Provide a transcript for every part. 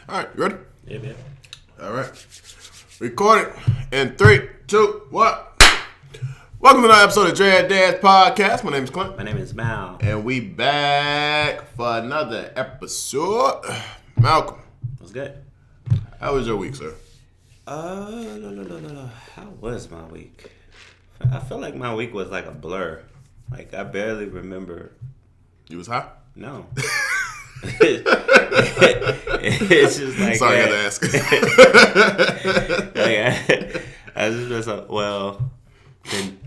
All right, you ready? Yeah, man. All right. Recording in 3, 2, 1. Welcome to another episode of DADS Podcast. My name is Clint. My name is Mal. And we back for another episode. Malcolm. What's good? How was your week, sir? No. How was my week? I feel like my week was like a blur. Like, I barely remember. You was high? No. It's just like... Sorry, I had to ask. I just was been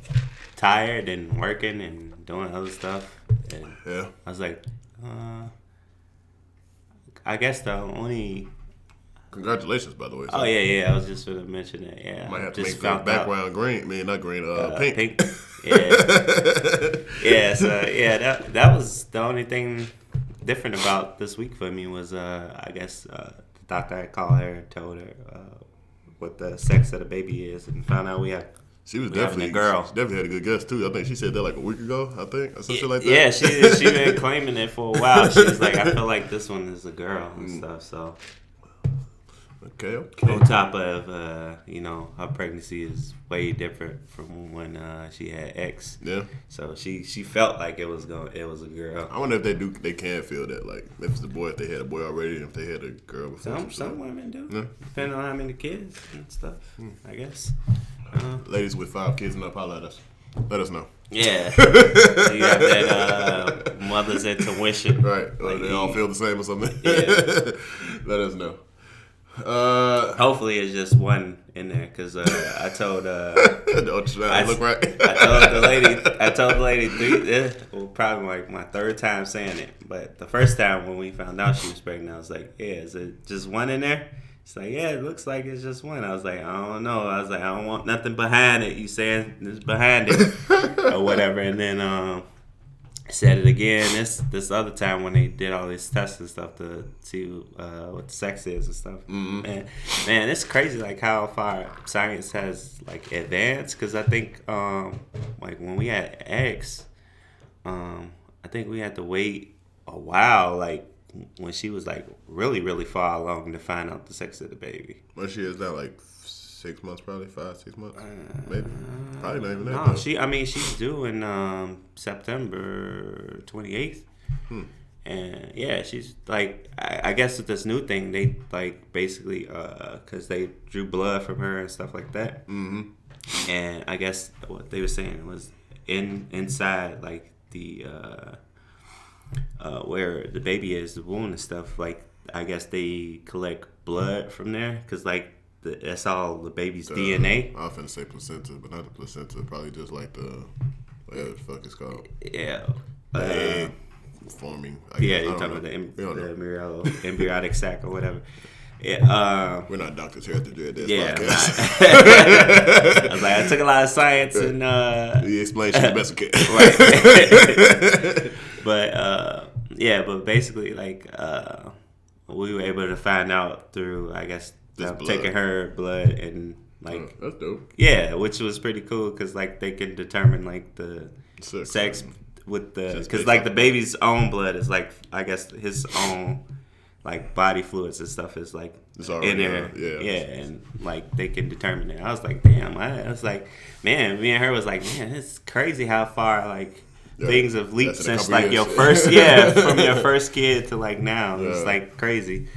tired and working and doing other stuff. And yeah. I was like, I guess the only... Congratulations, by the way. Sir. Oh, yeah. I was just going to mention that. Yeah. Might have to just make the background green. I mean, not green, pink. Yeah. That was the only thing different about this week for me was, I guess, the doctor had called her and told her what the sex of the baby is and found out we have. She was definitely a girl. She definitely had a good guess too. I think she said that like a week ago. I think or something like that. Yeah, she been claiming it for a while. She was like, I feel like this one is a girl and stuff. So. Okay. On top of, her pregnancy is way different from when she had X. Yeah. So she felt like it was a girl. I wonder if they can feel that, like if it's a boy, if they had a boy already, and if they had a girl before. Some women do, yeah. Depending on how many kids and stuff. I guess. Ladies with 5 kids and up, holler at us. Let us know. Yeah. So you have that mother's intuition. Right. Like they all feel the same or something. Yeah. Let us know. Hopefully it's just one in there because I told don't try to look right. I told the lady probably like my third time saying it, but the first time when we found out she was pregnant, I was like, yeah, is it just one in there? She's like, yeah, it looks like it's just one. I was like, I don't know. I was like, I don't want nothing behind it. You saying it's behind it or whatever, and then I said it again this other time when they did all these tests and stuff to see what the sex is and stuff. Mm-hmm. And man, it's crazy like how far science has like advanced. Because I think like when we had X, I think we had to wait a while, like when she was like really really far along to find out the sex of the baby. What she is now, like 6 months, probably 5-6 months, maybe. Probably not even that. No, she's due in September 28th, and yeah, she's like, I guess with this new thing, they like basically because they drew blood from her and stuff like that, and I guess what they were saying was inside like the where the baby is, the wound and stuff. Like I guess they collect blood from there because like. That's all the baby's DNA. I was finna say placenta, but not the placenta. Probably just like the whatever the fuck it's called. Yeah. Forming. You're talking about the embryonic sac or whatever. Yeah. We're not doctors here at the DADS podcast. I was like, I took a lot of science and you explained shit the best you can. Right. But basically like we were able to find out through, I guess, taking her blood and like that's dope. Yeah, which was pretty cool because like they can determine like the sex with the because like the baby's own blood is like I guess his own like body fluids and stuff is like in there. And like they can determine it. I was like, damn. I was like, man, me and her was like, man, it's crazy how far like things have leaped since like your first from your first kid to like now. It's like crazy,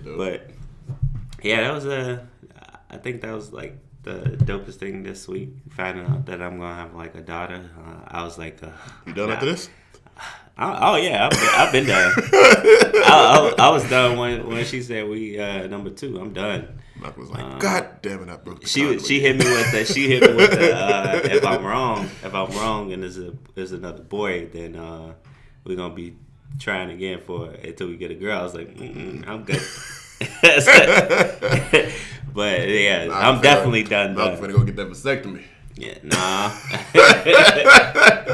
but. Yeah, that was I think that was like the dopest thing this week. Finding out that I'm gonna have like a daughter, I was like, "You done after this?" I've been done. I was done when she said we number 2. I'm done. Mark was like, "God damn it, I broke." She hit me with the if I'm wrong and there's another boy, then we're gonna be trying again for it until we get a girl. I was like, I'm good. But yeah, I'm definitely done. I'm gonna go get that vasectomy. Yeah, nah.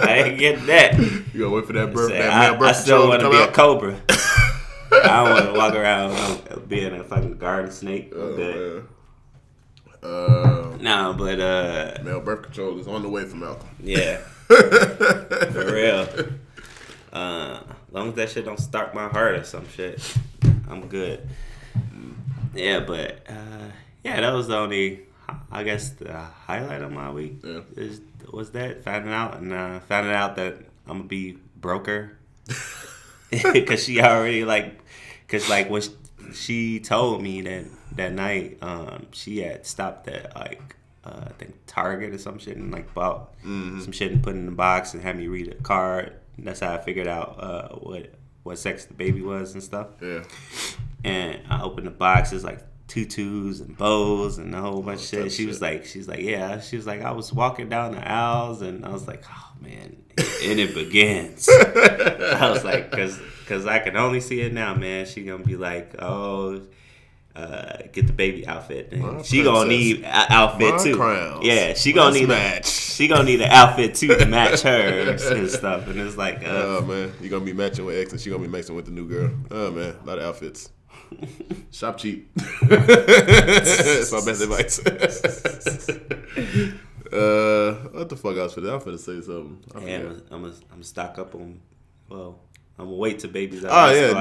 I ain't getting that. You gonna wait for that birth? That I still want to be a cobra. I don't want to walk around being a fucking garden snake. Nah, but male birth control is on the way for Malcolm. Yeah, for real. As long as that shit don't start my heart or some shit, I'm good. Yeah, but that was the only, I guess, the highlight of my week. Yeah. Was that finding out that I'm gonna be broker because she already when she told me that night she had stopped at I think Target or some shit and bought some shit and put it in the box and had me read a card. And that's how I figured out what sex the baby was and stuff. Yeah. And I opened the box. It's like tutus and bows and a whole bunch of shit. She's like, yeah. She was like, I was walking down the aisles and I was like, oh man, and it begins. I was like, cause I can only see it now, man. She gonna be like, oh, get the baby outfit. And she gonna need an outfit too. Crowns. Yeah, she gonna need she gonna need an outfit too to match her and stuff. And it's like, oh man, you gonna be matching with X and she gonna be matching with the new girl. Oh man, a lot of outfits. Shop cheap. That's my best advice. What the fuck else for that? I'm finna say something. I'm gonna stock up on. Well, I'm gonna wait till baby's out. Oh yeah,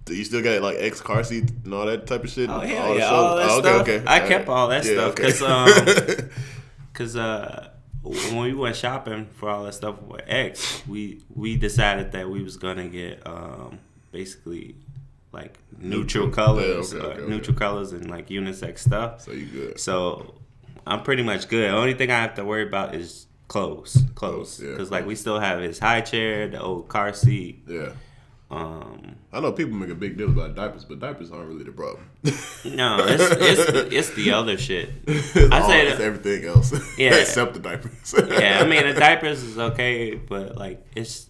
do you still got like X car seat and all that type of shit? Oh hell yeah, all that stuff. Okay. I kept all that stuff because when we went shopping for all that stuff with X, we decided that we was gonna get basically like neutral colors, neutral colors and like unisex stuff. So you good? So I'm pretty much good. The only thing I have to worry about is clothes, because like we still have his high chair, the old car seat. Yeah. I know people make a big deal about diapers, but diapers aren't really the problem. No, it's the other shit. It's everything else. Yeah, except the diapers. Yeah, I mean the diapers is okay, but like it's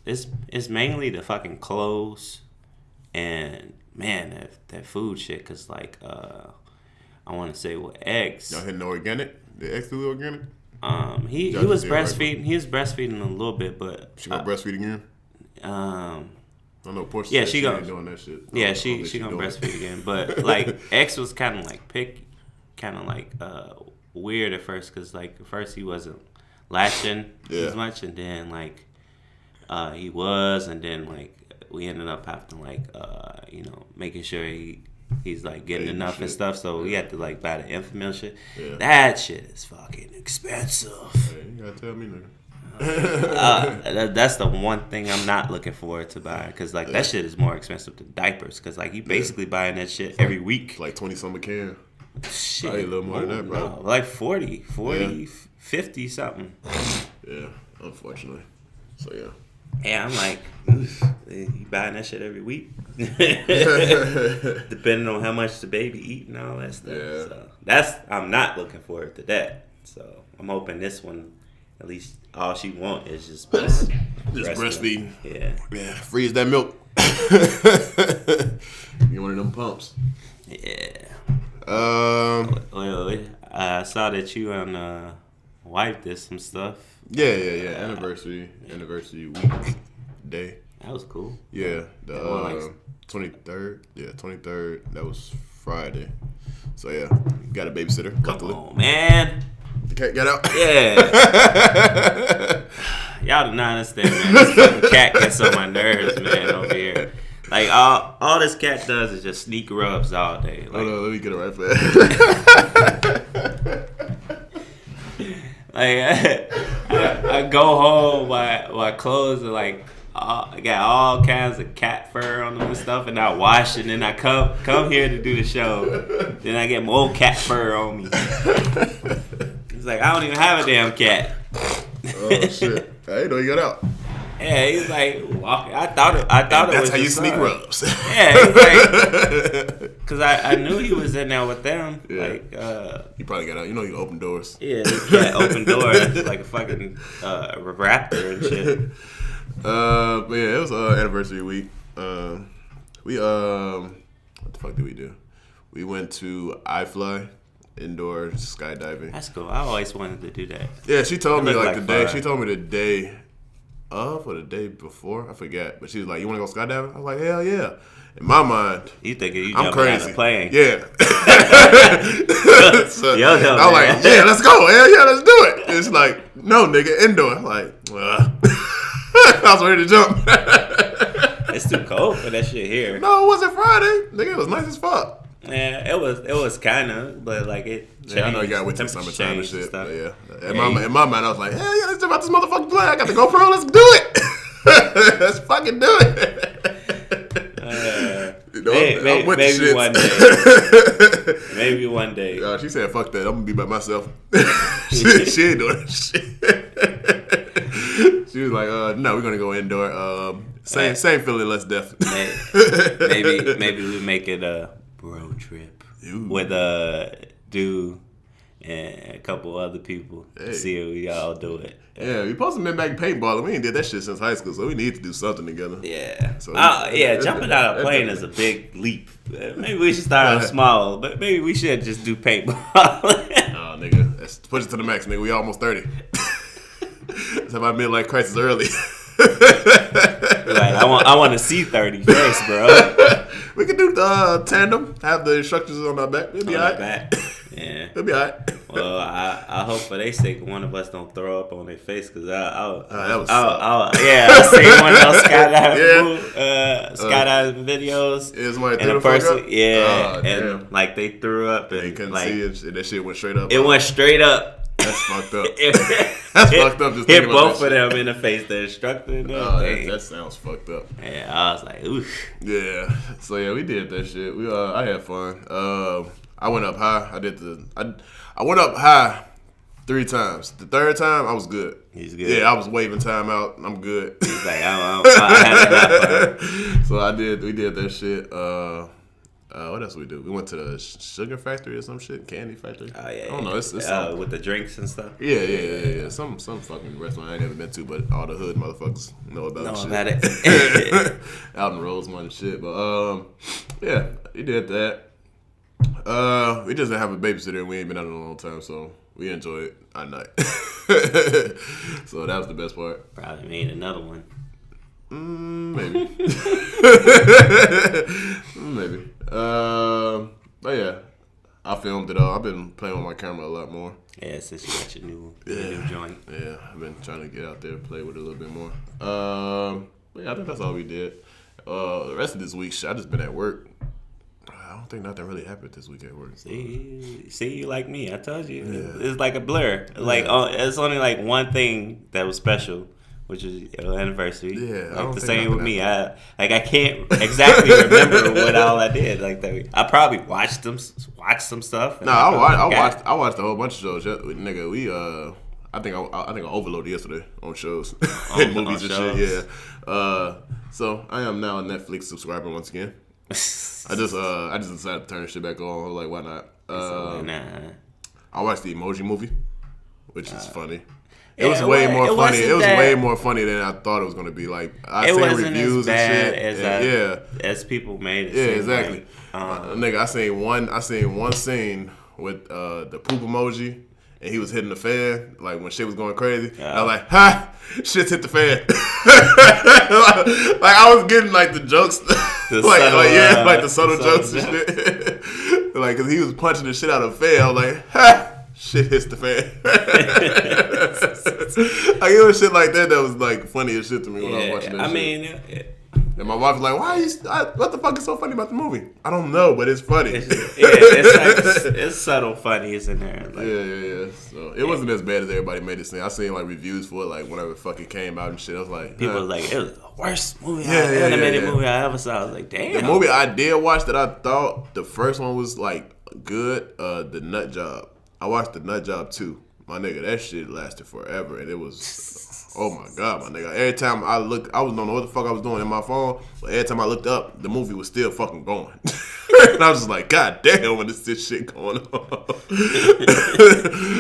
mainly the fucking clothes and man that food shit. Cause like I want to say with X, y'all hitting the organic? The X do organic? He was breastfeeding. Right? He was breastfeeding a little bit, but she gonna breastfeed again. I know Portia. Yeah, she ain't doing that shit. Yeah, she gonna breastfeed again. But like X was kind of like weird at first because like at first he wasn't latching as much, and then like he was, and then like we ended up having to like making sure he's like getting enough and stuff. So we had to like buy the Enfamil shit. Yeah. That shit is fucking expensive. Hey, you gotta tell me, nigga. That's the one thing I'm not looking forward to buy because like that shit is more expensive than diapers because like you basically buying that shit every week. Like 20 something a can. Shit, probably a little more than that, bro. No, like 40, 50 something. Yeah, unfortunately. So yeah. Yeah, I'm like, you buying that shit every week, depending on how much the baby eat and all that stuff. Yeah. So I'm not looking forward to that. So I'm hoping this one, at least all she want is just breastfeeding. Yeah. Freeze that milk. Get one of them pumps. Yeah. I saw that you and wife did some stuff. Yeah. Anniversary week day. That was cool. Yeah, the 23rd. Yeah, 23rd. That was Friday. So yeah, got a babysitter. Come on, man. The cat got out. Yeah. Y'all do not understand, man. This fucking cat gets on my nerves, man, over here. Like all this cat does is just sneak rubs all day. Like, hold on, let me get it right fast. Like I go home while clothes are like I got all kinds of cat fur on them and stuff, and I wash it, and then I come here to do the show. Then I get more cat fur on me. It's like I don't even have a damn cat. Oh shit! I didn't know you got out. Yeah, he's like walking. I thought it that's was how you sneak rubs. Yeah, he's like, because I knew he was in there with them. Yeah. Like you probably got out. You know you open doors. Yeah, open doors like a fucking raptor and shit. But yeah, it was anniversary week. We what the fuck did we do? We went to iFly indoor skydiving. That's cool. I always wanted to do that. Yeah, she told me like the day. She told me the day of or the day before. I forget. But she was like, "You want to go skydiving?" I was like, "Hell yeah!" In my mind, you thinking you I'm jumping crazy. out of plane? Yeah. So, I was like, "Yeah, let's go. Hell yeah, let's do it." It's like, "No, nigga, indoor." I'm like, I was ready to jump. It's too cold for that shit here. No, it wasn't Friday. Nigga, it was nice as fuck. Yeah, it was kind of, but like it. Changed. Yeah, I know you got with the Temperature summertime and changed shit. stuff. But yeah, in my mind, I was like, hell yeah, let's do about this motherfucking play. I got the GoPro. Let's do it. Let's fucking do it. Maybe one day. Maybe one day. She said, "Fuck that. I'm gonna be by myself." she ain't doing that shit. She was like, "No, we're gonna go indoor. Same feeling, less death." maybe we make it a road trip with dude and a couple other people. Hey. See if we all do it. Yeah, we supposed to been back paintballing. We ain't did that shit since high school, so we need to do something together. Yeah. So jumping out of a plane is a big leap. Maybe we should start out small, but maybe we should just do paintball. Oh, nigga. Let's push it to the max, nigga. We almost 30. Let's have my midlife crisis early. Like, I want to see 30 first, bro. We could do tandem. Have the instructors on our back. It'll be alright. Yeah. It'll be alright. Well, I hope for their sake one of us don't throw up on their face, because I see one of those skydiving videos. Yeah, somebody and threw the the fuck person, up? yeah, Oh, and damn. like they threw up and They couldn't like see it, and that shit went straight up. it went straight up. That's fucked up. That's fucked up. Just Hit thinking about both that of shit. them in the face. The instructor and Oh, everything. that sounds fucked up. Yeah, I was like, oof. Yeah. So yeah, we did that shit. I had fun. I went up high. I went up high 3 times. The third time, I was good. He's good. Yeah, I was waving time out. I'm good. He's like, I had enough. So we did that shit. What else we do? We went to the sugar factory or some shit, candy factory. Oh yeah. I don't know. It's something. with the drinks and stuff. Yeah. Some fucking restaurant I ain't never been to, but all the hood motherfuckers know about shit. About it. Out in Rosemont and shit. But yeah, we did that. We just didn't have a babysitter and we ain't been out in a long time, so we enjoyed our night. So that was the best part. Probably made another one. Maybe. Maybe. But yeah, I filmed it all. I've been playing with my camera a lot more. Yeah, since you got your new joint. Yeah, I've been trying to get out there and play with it a little bit more. But yeah, I think that's all we did. The rest of this week, I just been at work. I don't think nothing really happened this week at work. See, you like me. I told you. Yeah. It's like a blur. Like it's only like one thing that was special, which is your anniversary. Yeah, like the same with me. I can't exactly remember what all I did. Like that, I probably watched some stuff. No, I watched a whole bunch of shows. Yeah, nigga, I think I overloaded yesterday on shows and movies and shit. Yeah. So I am now a Netflix subscriber once again. I just decided to turn shit back on. I was like, why not? I watched the Emoji Movie, which is funny. It was way more funny. It was way more funny than I thought it was gonna be. Like I seen reviews and shit. As people made it. Yeah, exactly. Nigga, I seen one scene with the poop emoji, and he was hitting the fan like when shit was going crazy. I was like, ha, shit's hit the fan. Like I was getting like the jokes, like the subtle jokes and shit. Like, cause he was punching the shit out of the fan. I was like, ha. Shit hits the fan. Like it was shit like that was like funny as shit to me when I was watching that shit. And my wife was like, what the fuck is so funny about the movie? I don't know, but it's funny. It's subtle funnies in there. Like, yeah. So it wasn't as bad as everybody made it seem. I seen like reviews for it, like whenever it fucking came out and shit. I was like, people was like, it was the worst animated movie I ever saw. I was like, damn. The movie I did watch that I thought the first one was like good, The Nut Job. I watched The Nut Job 2. My nigga, that shit lasted forever, and it was, oh my god, my nigga. Every time I looked, I was don't know what the fuck I was doing in my phone, but every time I looked up, the movie was still fucking going. And I was just like, god damn, when is this shit going on?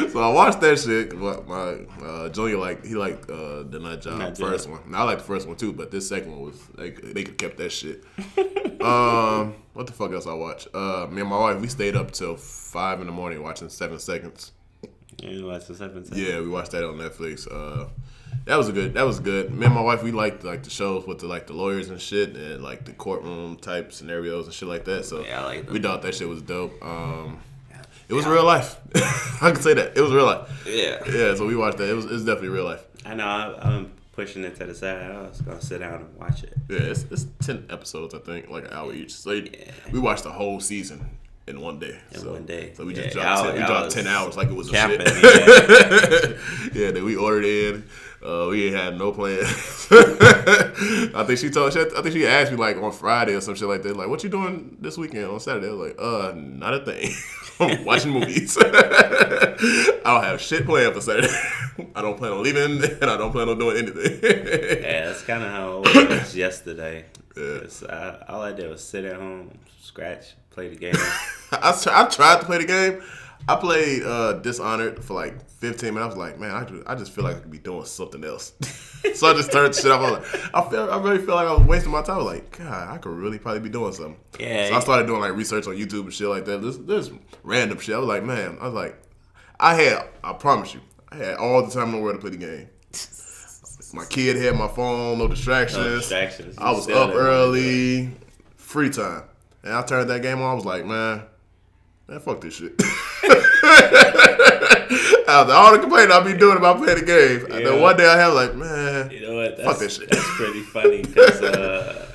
So I watched that shit. My junior liked The Nut Job, first one. Now I like the first one too, but this second one was they could have kept that shit. What the fuck else I watched? Me and my wife, we stayed up till 5 in the morning watching 7 Seconds. You watched the 7 Seconds? Yeah, we watched that on Netflix. That was good. Me and my wife, we liked like the shows with the lawyers and shit, and like the courtroom type scenarios and shit like that. So yeah, I like we thought that shit was dope. It was real life. I can say that it was real life. Yeah. So we watched that. It's definitely real life. I know. I'm pushing it to the side. I was gonna sit down and watch it. Yeah, it's 10 episodes, I think, like an hour each. So we watched the whole season in one day. So we just dropped 10 hours like it was camping, a shit. Yeah, then we ordered in. We ain't had no plans. I think she asked me like on Friday or some shit like that. Like, what you doing this weekend on Saturday? I was like, not a thing. I'm watching movies. I don't have shit planned for Saturday. I don't plan on leaving, and I don't plan on doing anything. Yeah, that's kind of how it was yesterday. Yeah. All I did was sit at home, scratch, play the game. I tried to play the game. I played Dishonored for like 15 minutes. I was like, man, I just feel like I could be doing something else. So I just turned the shit off. I really feel like I was wasting my time. I was like, God, I could really probably be doing something. Yeah. So I started doing like research on YouTube and shit like that. This random shit. I was like, man, I promise you, I had all the time in the world to play the game. My kid had my phone, no distractions. I was up early, free time. And I turned that game on. I was like, man, fuck this shit. After all the complaining I be doing about playing the game, and then one day I have like, man, you know what? Fuck this shit. That's pretty funny because the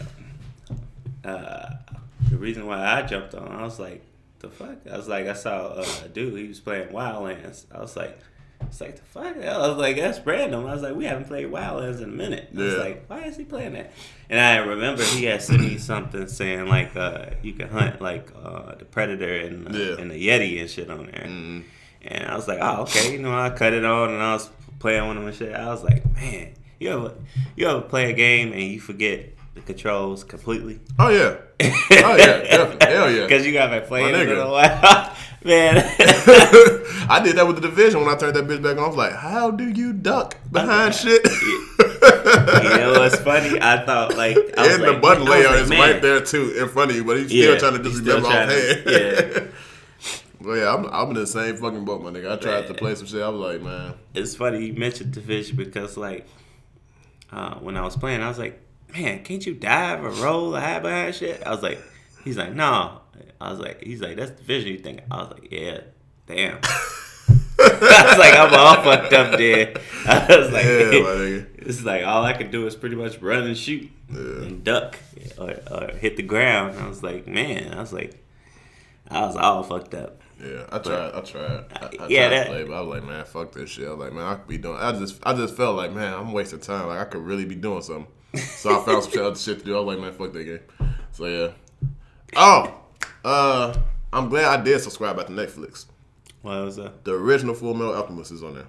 reason why I jumped on, I was like, the fuck? I was like, I saw a dude, he was playing Wildlands. I was like, it's like, the fuck? I was like, that's random. I was like, we haven't played Wildlands in a minute. I was like, why is he playing that? And I remember he had sent me something saying like, you can hunt like the Predator and the Yeti and shit on there. Mm-hmm. And I was like, oh, okay. You know, I cut it on and I was playing with him and shit. I was like, man, you ever play a game and you forget the controls completely? Oh, yeah. Definitely. Hell yeah. Because you got to play it for a while. Man. I did that with the Division when I turned that bitch back on. I was like, how do you duck behind shit? You know what's funny? I thought like... the button layout is right there too in front of you, but he's still trying to just remember offhand. Yeah. Well, yeah, I'm in the same fucking boat, my nigga. I tried to play some shit. I was like, man. It's funny you mentioned Division because like when I was playing, I was like, man, can't you dive or roll or hide behind shit? I was like, he's like, no. He's like, that's Division you think? I was like, yeah, damn. I was like, I'm all fucked up there. I was like, it's like all I can do is pretty much run and shoot and duck or hit the ground. I was like, man, I was all fucked up. Yeah, I tried. I tried to play, but I was like, man, fuck this shit. I was like, man, I could be doing. I just felt like, man, I'm wasting time. Like I could really be doing something. So I found some other shit to do. I was like, man, fuck that game. So yeah. Oh, I'm glad I did subscribe back to Netflix. What was that? The original Full Metal Alchemist is on there.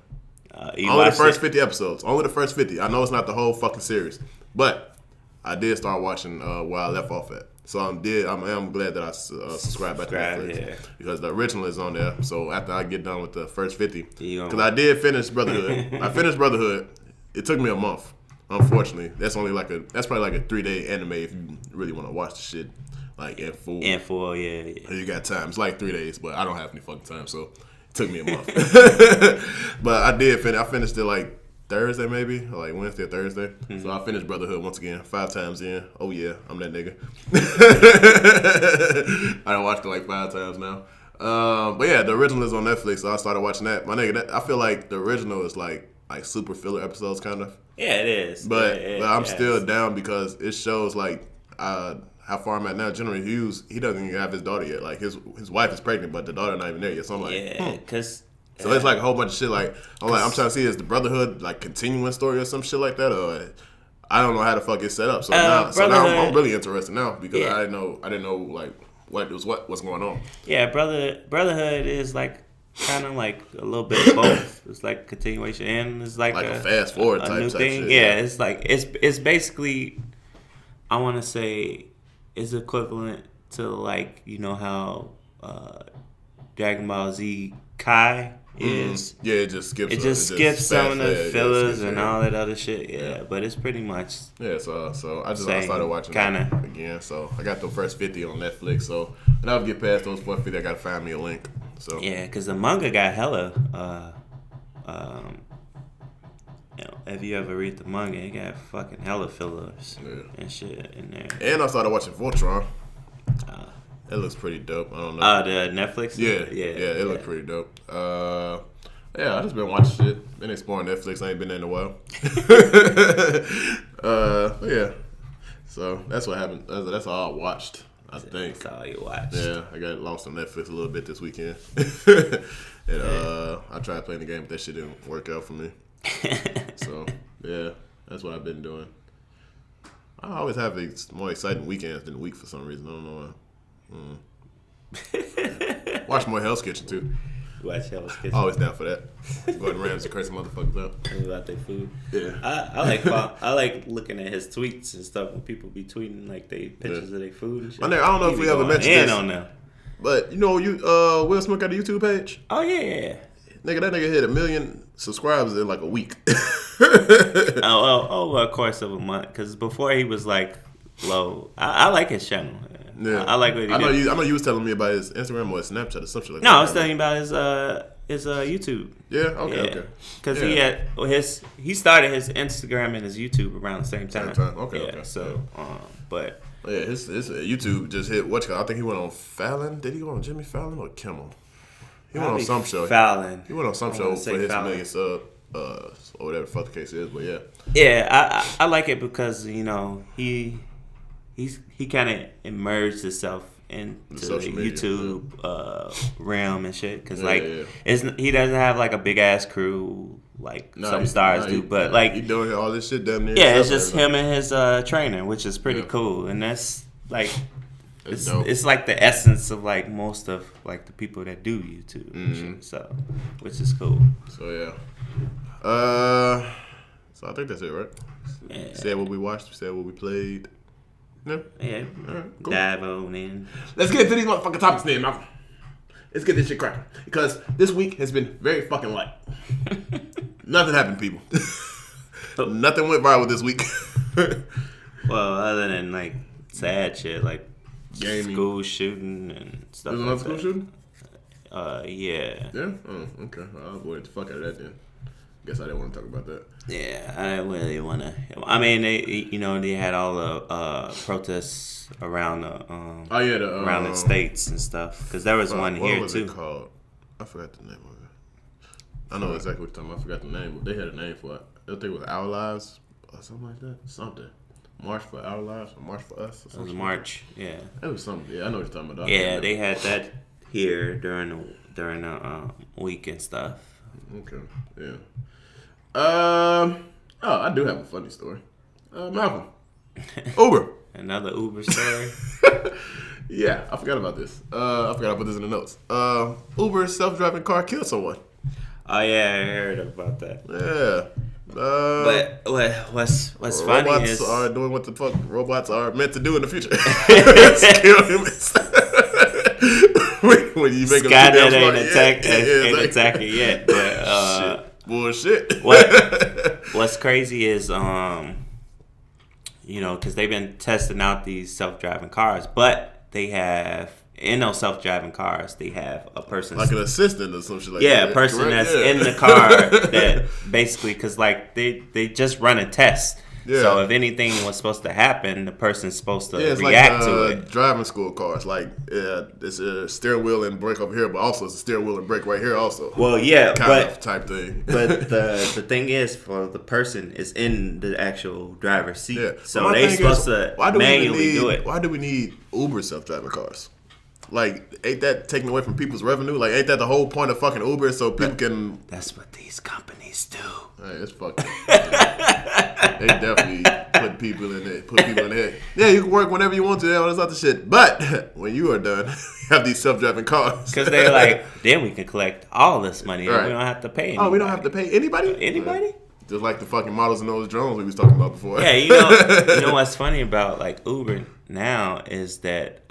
Only the first 50 episodes. Only the first 50. I know it's not the whole fucking series, but I did start watching where I left off at. So I'm glad that I subscribed back to Netflix because the original is on there. So after I get done with the first 50, because I did finish Brotherhood. I finished Brotherhood. It took me a month. Unfortunately, that's probably like a 3-day anime if you really want to watch the shit like in full. In full, yeah. You got time. It's like 3 days, but I don't have any fucking time, so it took me a month. But I did finish. I finished it like Thursday maybe, or like Wednesday or Thursday. Mm-hmm. So I finished Brotherhood once again, 5 times in. Oh yeah, I'm that nigga. I done watched it like 5 times now. But yeah, the original is on Netflix, so I started watching that. My nigga, I feel like the original is like super filler episodes, kind of. Yeah, it is. But I'm still down because it shows like how far I'm at now. Generally, he doesn't even have his daughter yet. Like his wife is pregnant, but the daughter not even there yet. So I'm like, because. So it's like a whole bunch of shit. Like I'm trying to see is the Brotherhood like continuing story or some shit like that, or I don't know how the fuck it's set up. So now I'm really interested now because I didn't know like what's going on. Yeah, Brotherhood is like kind of like a little bit of both. It's like continuation and it's like a fast forward type new thing. Shit. Yeah, it's like it's basically I want to say it's equivalent to like how Dragon Ball Z Kai is. Yeah, it just skips. It just skips some of the fillers and all that other shit. Yeah, but it's pretty much. Yeah, so I started watching that again. So I got the first 50 on Netflix. So when I get past those 50, I gotta find me a link. So yeah, because the manga got hella. If you ever read the manga, it got fucking hella fillers and shit in there. And I started watching Voltron. It looks pretty dope. I don't know. The Netflix? Yeah, it looks pretty dope. Yeah, I just been watching shit. Been exploring Netflix. I ain't been there in a while. Yeah. So that's what happened. That's all I watched. I think. That's all you watched. Yeah, I got lost on Netflix a little bit this weekend. And I tried playing the game, but that shit didn't work out for me. So, yeah, that's what I've been doing. I always have more exciting weekends than the week for some reason. I don't know why. Watch more Hell's Kitchen, too. Watch Hell's Kitchen. Always down for that. Gordon Ramsay cursing motherfuckers out. About their food. Yeah. I like looking at his tweets and stuff when people be tweeting like they pictures of their food and shit. I don't know if we ever mentioned this. On them. But Will Smith got a YouTube page? Oh yeah. Nigga, that nigga hit 1 million subscribers in like a week. Over a course of a month. Because before he was like low. I like his channel. Yeah. I like what he did. I know you was telling me about his Instagram or his Snapchat or something like that. No, I was telling you about his YouTube. Yeah, okay. Because he started his Instagram and his YouTube around the same time. Okay. So, but yeah, his YouTube just hit I think he went on Fallon. Did he go on Jimmy Fallon or Kimmel? He went on some show. Fallon. He went on some show for his 1 million sub, or whatever the fuck the case is. But yeah. Yeah, I like it because he kind of immersed himself into the YouTube realm and shit. Because he doesn't have like a big ass crew like some stars do, but like he doing all this shit damn near. Yeah, it's just him and his trainer, which is pretty cool, and that's like. It's like the essence of like most of like the people that do YouTube, and shit, so which is cool. So yeah, so I think that's it, right? Yeah. Said what we watched. Said what we played. Yeah. All right, cool. Dive on in. Let's get into these motherfucking topics, then, Malcolm. Let's get this shit cracking because this week has been very fucking light. Nothing happened, people. Nothing went viral this week. Well, other than like sad shit, like. Gaming. School shooting and stuff. There's another school shooting? Yeah. Yeah? Oh, okay. I'll avoid the fuck out of that then. Guess I didn't want to talk about that. Yeah, I didn't really want to. I mean, they had all the protests around around the states and stuff. Because there was one here, too. What was it called? I forgot the name of it. I know exactly what you're talking about. I forgot the name, but they had a name for it. I think it was Our Lives or something like that. Something. March for Our Lives or March for Us? Or something. It was March, yeah. It was something. Yeah, I know what you're talking about. Yeah, they had that here during the week and stuff. Okay, yeah. I do have a funny story. Malcolm. Uber. Another Uber story? Yeah, I forgot about this. I forgot to put this in the notes. Uber's self-driving car killed someone. Oh, yeah, I heard about that. Yeah. But what's funny is robots are doing what the fuck robots are meant to do in the future. Kill humans. When you make Skynet ain't attacking yet. But bullshit. What's crazy is because they've been testing out these self-driving cars, but they have. In those self-driving cars, they have a person like an assistant or some shit like that. Yeah, a person that's in the car that basically, because like they just run a test. Yeah. So if anything was supposed to happen, the person's supposed to react to it. Driving school cars, like it's a steering wheel and brake over here, but also it's a steering wheel and brake right here also. Well, yeah, kind of type thing. But the thing is, for the person is in the actual driver's seat, yeah. so they're supposed to manually do it. Why do we need Uber self-driving cars? Like, ain't that taking away from people's revenue? Like, ain't that the whole point of fucking Uber so people can... That's what these companies do. Hey, it's fucking... They definitely put people in the head. Yeah, you can work whenever you want to, all this other shit. But when you are done, you have these self-driving cars. Because they're like, then we can collect all this money. Right. And we don't have to pay anybody. Oh, we don't have to pay anybody? Anybody? Just like the fucking models in those drones we was talking about before. Yeah, you know what's funny about, like, Uber now is that...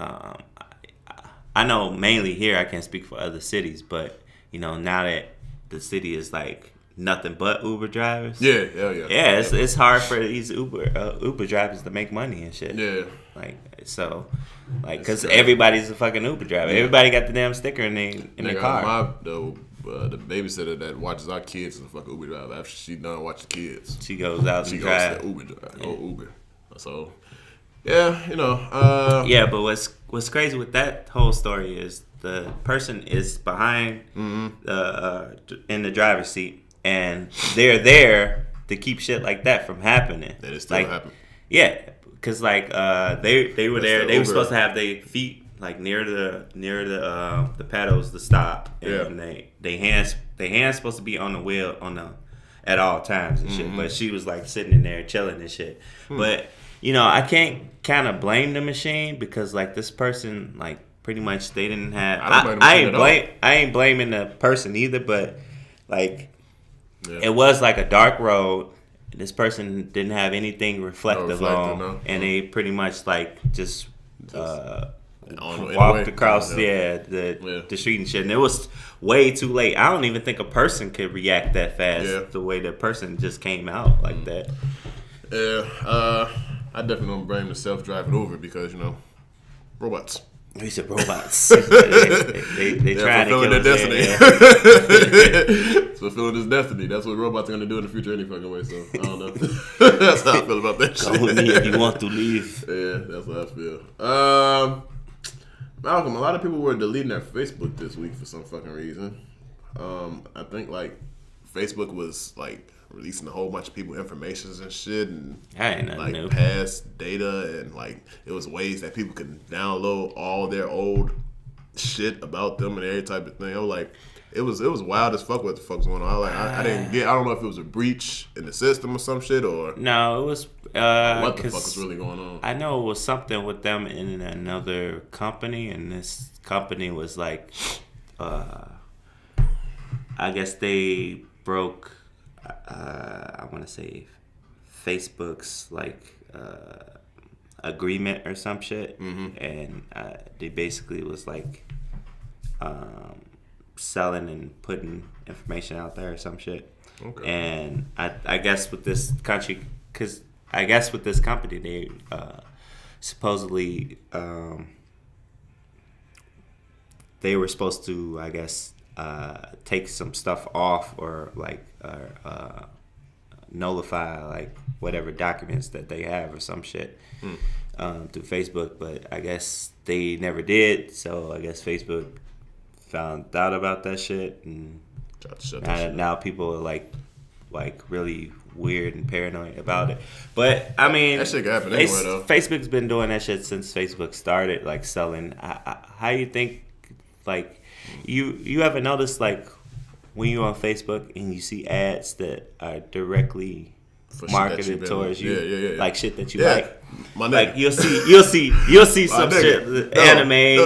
I know mainly here, I can't speak for other cities, but now that the city is like nothing but Uber drivers. Yeah. Yeah, it's hard for these Uber drivers to make money and shit. Yeah. Because everybody's a fucking Uber driver. Yeah. Everybody got the damn sticker in their car. The babysitter that watches our kids is a fucking Uber driver. After she done watching the kids, she goes out and drive. Uber drive. Yeah. Uber. So. Yeah, Yeah, but what's crazy with that whole story is the person is behind in the driver's seat, and they're there to keep shit like that from happening. And it's still happening. Yeah, because like they were there. They were supposed to have their feet like near the pedals to stop, and they hands supposed to be on the wheel at all times and shit. But she was like sitting in there chilling and shit. But you know, I can't kind of blame the machine because like this person like pretty much they didn't have. I ain't blaming the person either, but like it was like a dark road. This person didn't have anything reflective on, and they pretty much like just walked across the street and shit. And it was way too late. I don't even think a person could react that fast the way the person just came out like that. Yeah, I definitely don't blame the self-driving Uber because, you know, robots. We said robots. they trying to kill their us. destiny. It's fulfilling his destiny. That's what robots are going to do in the future any fucking way. So, I don't know. That's how I feel about that shit. Go with me if you want to leave. Yeah, that's how I feel. Malcolm, a lot of people were deleting their Facebook this week for some fucking reason. I think, like, Facebook was, like, releasing a whole bunch of people informations and shit, and like past data, and like it was ways that people could download all their old shit about them and every type of thing. I was like, it was wild as fuck what the fuck's going on. I didn't get. I don't know if it was a breach in the system or some shit or no. It was what the fuck is really going on. I know it was something with them in another company, and this company was like, I guess they broke. I want to say Facebook's like agreement or some shit, and they basically was like selling and putting information out there or some shit. Okay. And I guess with this country, because I guess with this company, they supposedly they were supposed to, I guess, take some stuff off or like nullify like whatever documents that they have or some shit through Facebook, but I guess they never did. So I guess Facebook found out about that shit, and now people are like really weird and paranoid about it. But I mean, that shit can happen anyway though. Facebook's been doing that shit since Facebook started, like selling. How you think like? You ever notice like when you're on Facebook and you see ads that are directly marketed towards you, like shit that you like? Like you'll see some shit, anime,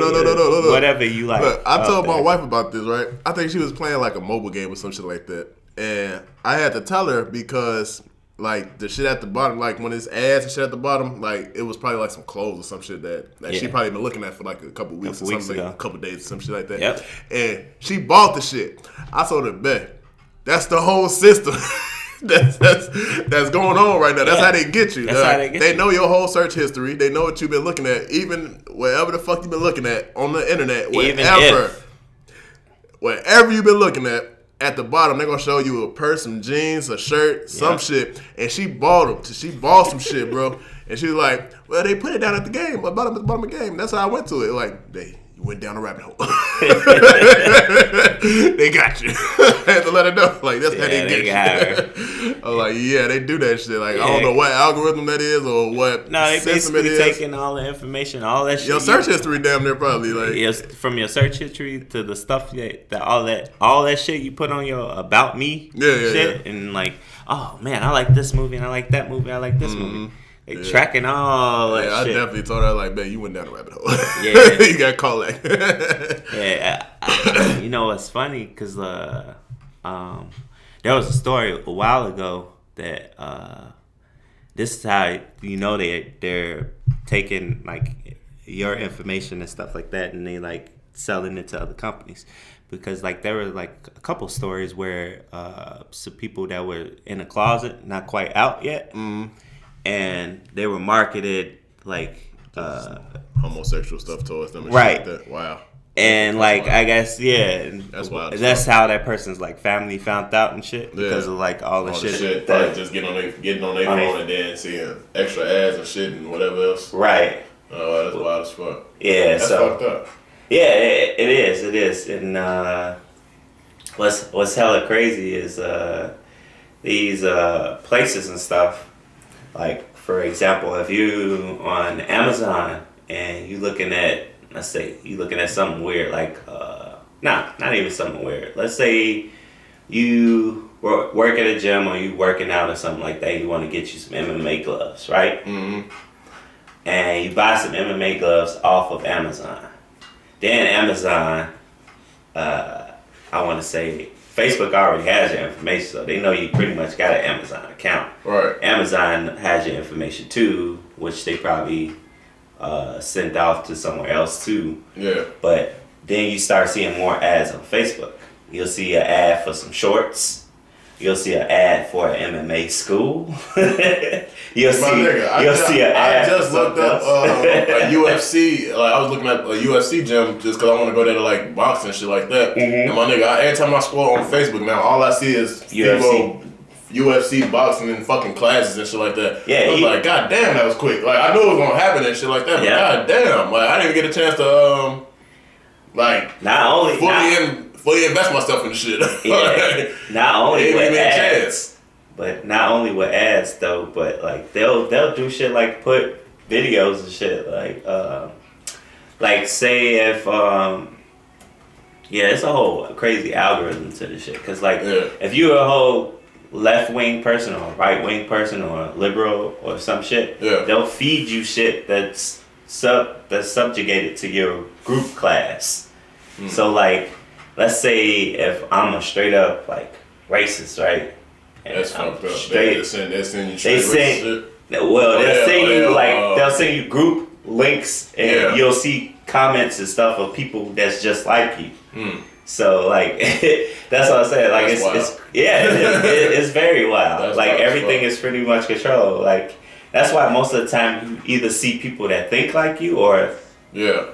whatever you like. Look, I told my wife about this, right? I think she was playing like a mobile game or some shit like that, and I had to tell her because like the shit at the bottom, like when it's ads and shit at the bottom, like it was probably like some clothes or some shit that she probably been looking at for like a couple weeks or something, like a couple days or some shit like that. Yep. And she bought the shit. I told her, bet that's the whole system. that's going on right now. That's how they get you. They know your whole search history. They know what you've been looking at, even wherever the fuck you've been looking at on the internet, wherever you've been looking at. At the bottom, they're gonna show you a purse, some jeans, a shirt, some shit. And she bought them. She bought some shit, bro. And she was like, well, they put it down at the game, at the bottom of the game. That's how I went to it. Like, you went down a rabbit hole. They got you. I had to let her know. Like, that's how they get you. I was like, yeah, they do that shit. Like, I don't know what algorithm that is or what they basically taking all the information, all that shit. Your search history damn near probably. Like, from your search history to the stuff that all that shit you put on your About Me shit. And like, oh, man, I like this movie and I like that movie. I like this movie. They tracking all that shit. I definitely told her, like, man, you went down a rabbit hole. Yeah. You got called like you know, it's funny because there was a story a while ago that this is how you know they're taking, like, your information and stuff like that, and they, like, selling it to other companies. Because, like, there were, like, a couple stories where some people that were in a closet, not quite out yet, and they were marketed like homosexual stuff towards them and right. shit like that. Wow. And like I guess that's wild. That's how that person's like family found out and shit because of like all the shit probably just getting on their phone and then seeing extra ads and shit and whatever else. Right. Oh, that's wild as fuck. Yeah, that's fucked up. Yeah, it is. And what's hella crazy is these places and stuff. Like for example, if you on Amazon and you looking at, let's say you looking at something weird, like not even something weird. Let's say you work at a gym or you working out or something like that. You want to get you some MMA gloves, right? Mm-hmm. And you buy some MMA gloves off of Amazon. Then Amazon, I want to say Facebook already has your information, so they know you pretty much got an Amazon account. Right. Amazon has your information too, which they probably sent off to somewhere else too. Yeah. But then you start seeing more ads on Facebook. You'll see an ad for some shorts. You'll see an ad for an MMA school. You'll see an ad. I just looked up a UFC. Like I was looking at a UFC gym just because I want to go there to like box and shit like that. Mm-hmm. And my nigga, every time I scroll on Facebook now, all I see is UFC boxing and fucking classes and shit like that. Yeah, I was like, God damn, that was quick. Like I knew it was gonna happen and shit like that. But God damn, like I didn't even get a chance to fully invest myself in the shit. Yeah. Not only with ads, but not only with ads though, but like they'll do shit like put videos and shit like say if it's a whole crazy algorithm to this shit. Cause like if you're a whole left wing person or right wing person or liberal or some shit, they'll feed you shit that's subjugated to your group class. So like, let's say if I'm a straight up like racist, right? And that's fucked up. Straight, they send you straight racist shit. They'll send you group links and you'll see comments and stuff of people that's just like you. So like that's what I said. Like it's very wild. That's like everything is pretty much controlled. Like that's why most of the time you either see people that think like you or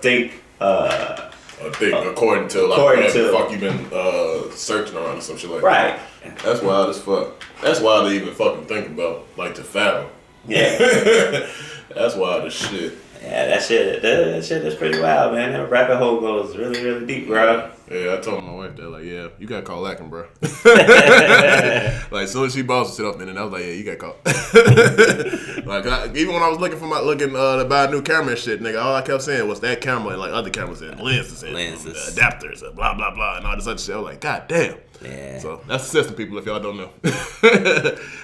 think according to whatever the fuck you've been searching around or some shit like that. Right. That's wild as fuck. That's wild to even fucking think about, like to fathom. Yeah. That's wild as shit. Yeah, that shit is pretty wild, man. That rabbit hole goes really, really deep, bro. Yeah, I told my wife that, like, yeah, you gotta call Lackin, bro. Like, as soon as she bossed it up, and then I was like, yeah, you gotta call. Like, even when I was looking to buy a new camera and shit, nigga, all I kept saying was that camera and like other cameras and lenses and adapters and blah blah blah and all this other shit. I was like, God damn. Yeah. So that's the system, people. If y'all don't know.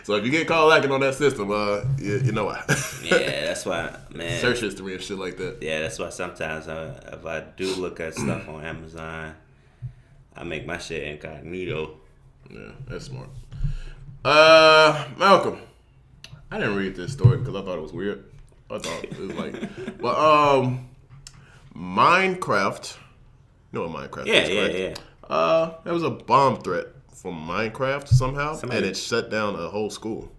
So if you get called Lackin on that system, you know why. Yeah, that's why, man. Search history and shit like that. Yeah, that's why sometimes if I do look at stuff on Amazon, I make my shit incognito. Yeah, that's smart. Malcolm, I didn't read this story because I thought it was weird. I thought it was like, but Minecraft. You know what Minecraft is, right? Yeah. There was a bomb threat from Minecraft somehow, and it shut down a whole school.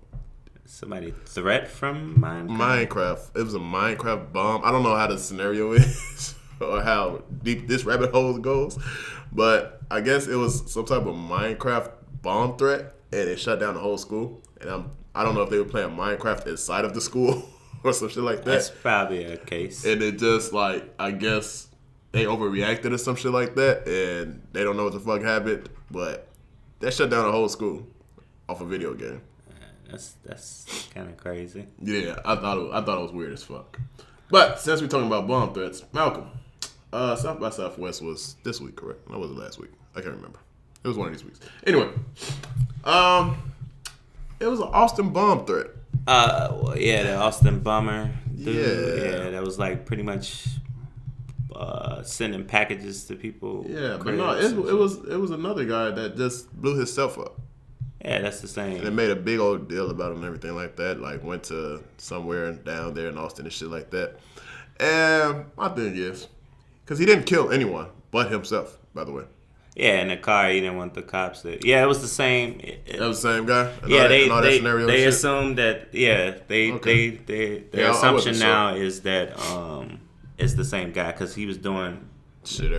Somebody threat from Minecraft? It was a Minecraft bomb. I don't know how the scenario is or how deep this rabbit hole goes, but I guess it was some type of Minecraft bomb threat, and it shut down the whole school. And I don't know if they were playing Minecraft inside of the school or some shit like that. That's probably a case. And it just like, I guess they overreacted or some shit like that, and they don't know what the fuck happened, but that shut down the whole school off a video game. That's kind of crazy. Yeah, I thought it was weird as fuck. But since we're talking about bomb threats, Malcolm, South by Southwest was this week, correct? That wasn't last week. I can't remember. It was one of these weeks. Anyway, it was an Austin bomb threat. The Austin bomber dude. Yeah, that was like pretty much sending packages to people. Yeah, but no, it was another guy that just blew himself up. Yeah, that's the same. And they made a big old deal about him and everything like that. Like, went to somewhere down there in Austin and shit like that. And my thing is, because he didn't kill anyone but himself, by the way. Yeah, in the car, he didn't want the cops to. Yeah, it was the same. That was the same guy? They assumed that, their assumption now is that it's the same guy because he was doing shit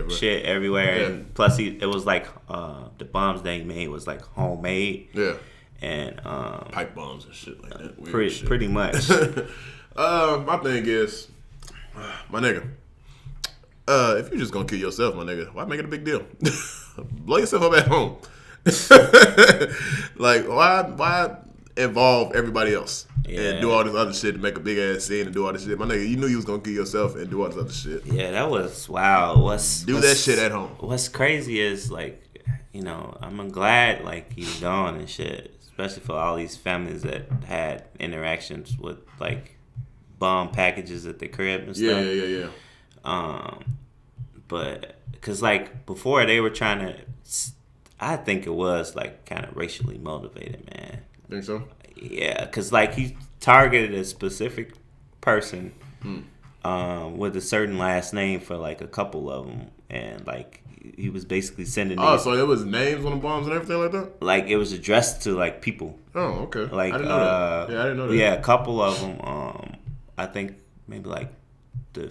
everywhere. And plus, it was like the bombs that he made was like homemade. Yeah. And pipe bombs and shit like that. Pretty much. My thing is, my nigga, if you just gonna kill yourself, my nigga, why make it a big deal? Blow yourself up at home. Like, why? involve everybody else Yeah. and do all this other shit to make a big ass scene and do all this shit. My nigga, you knew you was gonna kill yourself and do all this other shit. Yeah, that was wow. Do that shit at home. What's crazy is like, you know, I'm glad like he's gone and shit, especially for all these families that had interactions with like bomb packages at the crib and stuff. Yeah. But because like before they were trying to, I think it was like kind of racially motivated, man. Think so? Yeah, because like he targeted a specific person with a certain last name for like a couple of them, and like he was basically sending. Oh, so it was names on the bombs and everything like that. Like it was addressed to like people. Oh, okay. Like I didn't know that. Yeah, I didn't know that. Yeah, a couple of them. I think maybe like the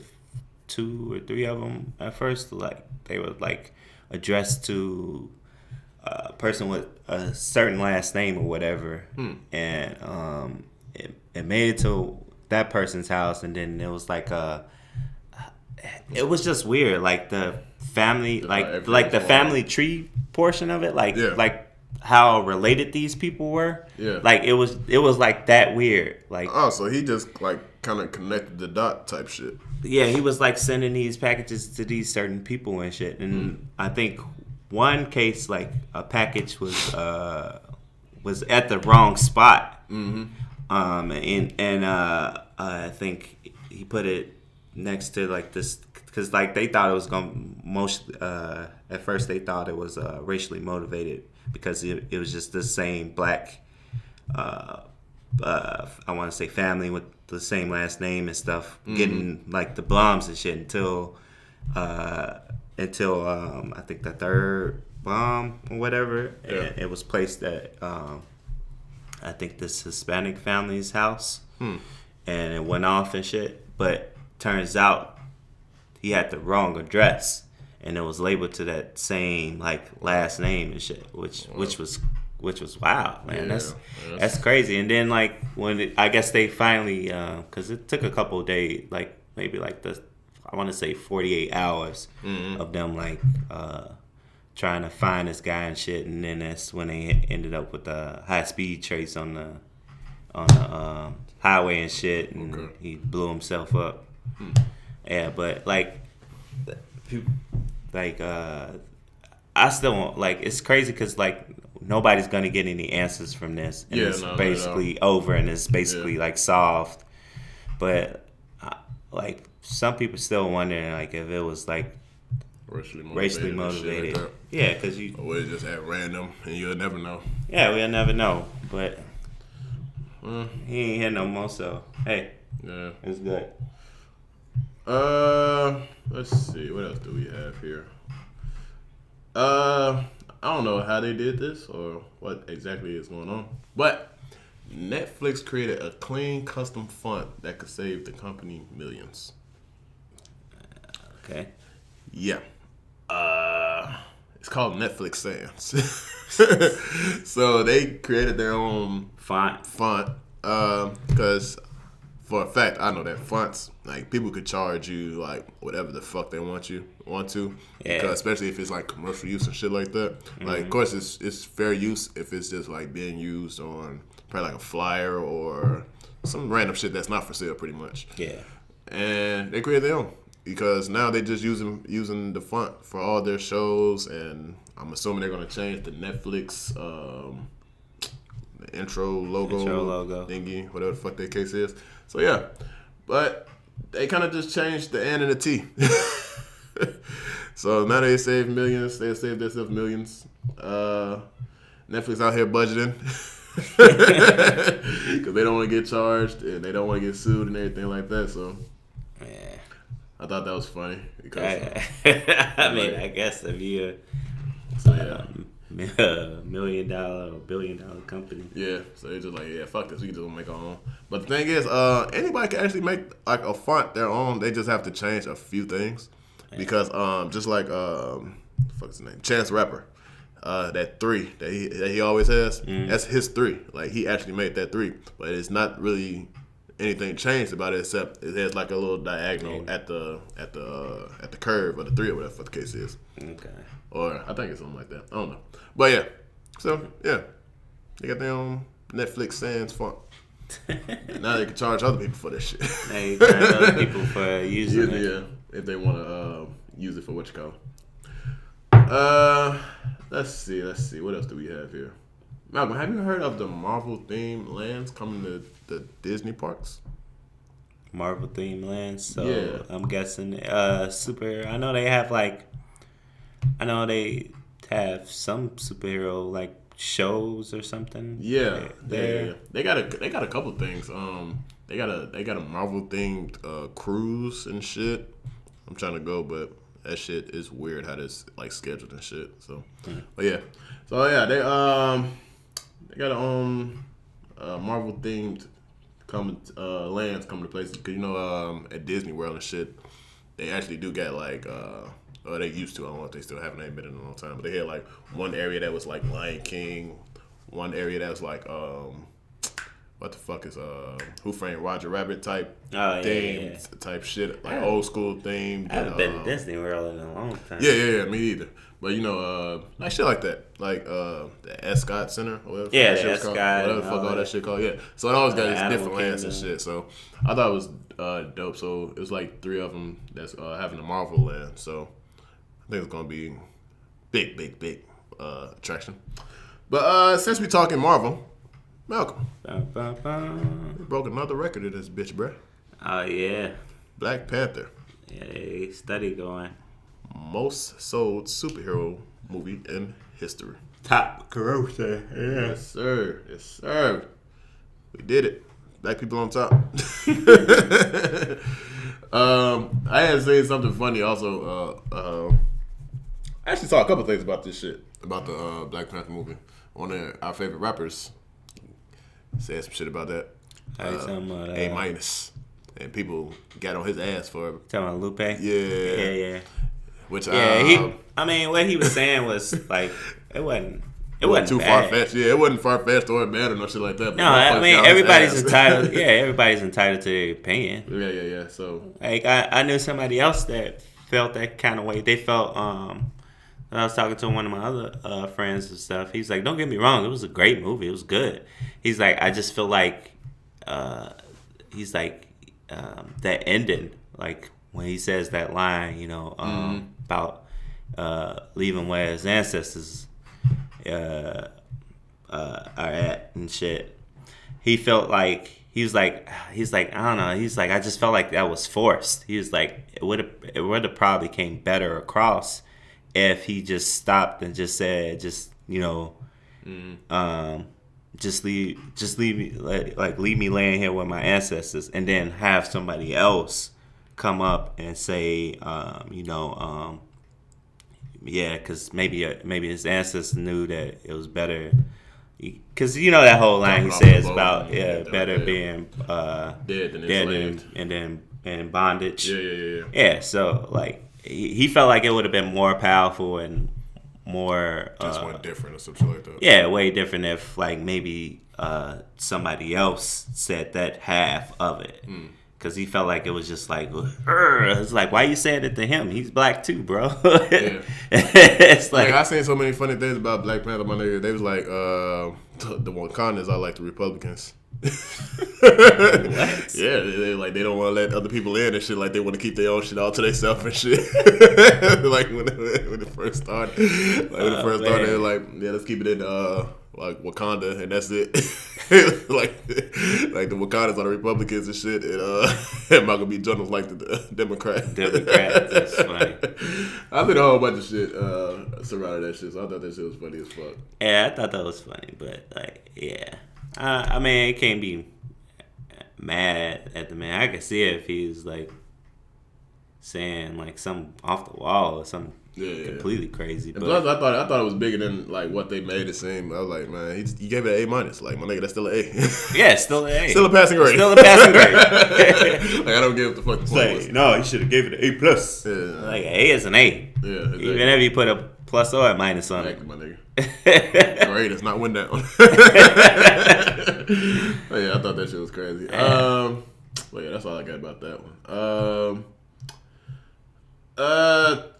2 or 3 of them at first. Like they were like addressed to a person with a certain last name or whatever, and it made it to that person's house, and then it was like it was just weird, like the family, like the family tree portion of it, like how related these people were. Yeah, like it was like that weird. Like so he just like kind of connected the dot type shit. Yeah, he was like sending these packages to these certain people and shit, and I think one case like a package was at the wrong spot. And I think he put it next to like this because like they thought it was gonna at first they thought it was racially motivated because it was just the same black I want to say family with the same last name and stuff getting like the bombs and shit until I think the third bomb or whatever, and it was placed at I think this Hispanic family's house, and it went off and shit. But turns out he had the wrong address, and it was labeled to that same like last name and shit, which was wild, man. That's crazy. And then like when I guess they finally, because it took a couple of days, like maybe like I want to say 48 hours of them like trying to find this guy and shit, and then that's when they ended up with the high speed chase on the highway and shit, and he blew himself up. Yeah, but like I still want, like, it's crazy because like nobody's gonna get any answers from this, and it's basically over, and it's basically like solved. But like some people still wondering like if it was like racially motivated. Like yeah, because you or it's just at random, and you'll never know. Yeah, we'll never know. But he ain't here no more, so hey, it's good. Let's see, what else do we have here? I don't know how they did this or what exactly is going on, but Netflix created a clean custom font that could save the company millions. Okay. Yeah. It's called Netflix Sans. So they created their own font. Because for a fact, I know that fonts, like, people could charge you like whatever the fuck they want to. Yeah. Because especially if it's like commercial use and shit like that. Like, of course, it's fair use if it's just like being used on probably like a flyer or some random shit that's not for sale, pretty much. Yeah. And they created their own because now they just using the font for all their shows, and I'm assuming they're gonna change the Netflix the intro logo thingy, whatever the fuck that case is. So yeah, but they kind of just changed the N and the T. So now they save millions. They save themselves millions. Netflix out here budgeting because they don't want to get charged and they don't want to get sued and everything like that. So yeah, I thought that was funny because I mean, I guess if you $1 million or $1 billion company. Yeah, so they're just like, yeah, fuck this, we can just make our own. But the thing is, anybody can actually make like a font their own. They just have to change a few things. Because just like fuck's his name? Chance Rapper. That 3 that he always has, that's his 3. Like, he actually made that 3. But it's not really anything changed about it except it has like a little diagonal at the curve of the 3 or whatever the case is. Okay. Or I think it's something like that. I don't know. But yeah. So yeah. They got their own Netflix sans font. And now they can charge other people for this shit. Now you charge other people for using it. Yeah, if they want to use it for what you call it. Let's see. What else do we have here? Malcolm, have you heard of the Marvel themed lands coming to the Disney parks? Marvel themed lands. So Yeah. I'm guessing super. I know they have some superhero like shows or something. Yeah, there. they got a couple things. They got a Marvel themed cruise and shit. I'm trying to go, but that shit is weird how this like scheduled and shit. So, but yeah, they got Marvel themed lands coming to places because at Disney World and shit they actually do get like or they used to. I don't know if they still haven't. Ain't been in a long time, but they had like one area that was like Lion King, one area that was like what the fuck is Who Framed Roger Rabbit type themed type shit, like old school themed. I haven't been to Disney World in a long time. Yeah, me either. But like shit like that, like the Escott Center, or whatever. Yeah, that the shit was called, Escott, whatever the fuck all that shit called. Yeah, so it always got these different lands and shit. So I thought it was dope. So it was like 3 of them that's having a Marvel land. So I think it's gonna be big attraction. But since we talking Marvel, Malcolm, we broke another record of this bitch, bruh. Oh yeah, Black Panther. Yeah, they study going. Most sold superhero movie in history. Top grosser. Yeah. Yes, sir. We did it. Black people on top. I had seen something funny also. I actually saw a couple things about this shit, about the Black Panther movie. One of our favorite rappers said some shit about that. A minus. And people got on his ass for it. Talking about Lupe? Yeah. Which what he was saying was like it wasn't too far fetched. Yeah, it wasn't far fetched or bad or no shit like that. No, I mean everybody's entitled. Yeah, everybody's entitled to their opinion. Yeah. So like I knew somebody else that felt that kind of way. They felt I was talking to one of my other friends and stuff. He's like, don't get me wrong, it was a great movie. It was good. He's like, I just feel like that ending, like when he says that line, about leaving where his ancestors are at and shit. He felt like he's like I don't know. He's like, I just felt like that was forced. He was like, it would have probably came better across if he just stopped and just said, just leave me leave me laying here with my ancestors, and then have somebody else come up and say, because maybe his ancestors knew that it was better, because that whole line he says about better being dead than enslaved and then in bondage. Yeah. So like he felt like it would have been more powerful and more just went different or something like that. Yeah, way different if like maybe somebody else said that half of it. Because he felt like it was just like, it's like, why you saying it to him? He's black too, bro. Yeah. It's like I seen so many funny things about Black Panther, my nigga. They was like, the Wakandans are like the Republicans. What? Yeah, they don't want to let other people in and shit. Like they want to keep their own shit all to themselves and shit. Like when it first started, they were like, yeah, let's keep it in like Wakanda, and that's it. like the Wakandas are the Republicans and shit, and Malcolm B. Jones like the Democrats. That's funny. I did a whole bunch of shit surrounding that shit, so I thought that shit was funny as fuck. Yeah, I thought that was funny, but like, yeah. I mean, it can't be mad at the man. I could see it if he's like saying like something off the wall or something completely crazy. But plus, I thought it was bigger than like what they made it seem. I was like, man, he gave it an A minus. Like my nigga, that's still an A. Yeah, still an A. Still a passing grade. Still a passing grade. Like I don't give the fuck the point was. No, you should have gave it an A plus. Yeah. Like an A is an A. Yeah, exactly. Even if you put a plus or a minus on exactly, it. my nigga. Grade is not went down. Oh, yeah, I thought that shit was crazy. But yeah, that's all I got about that one.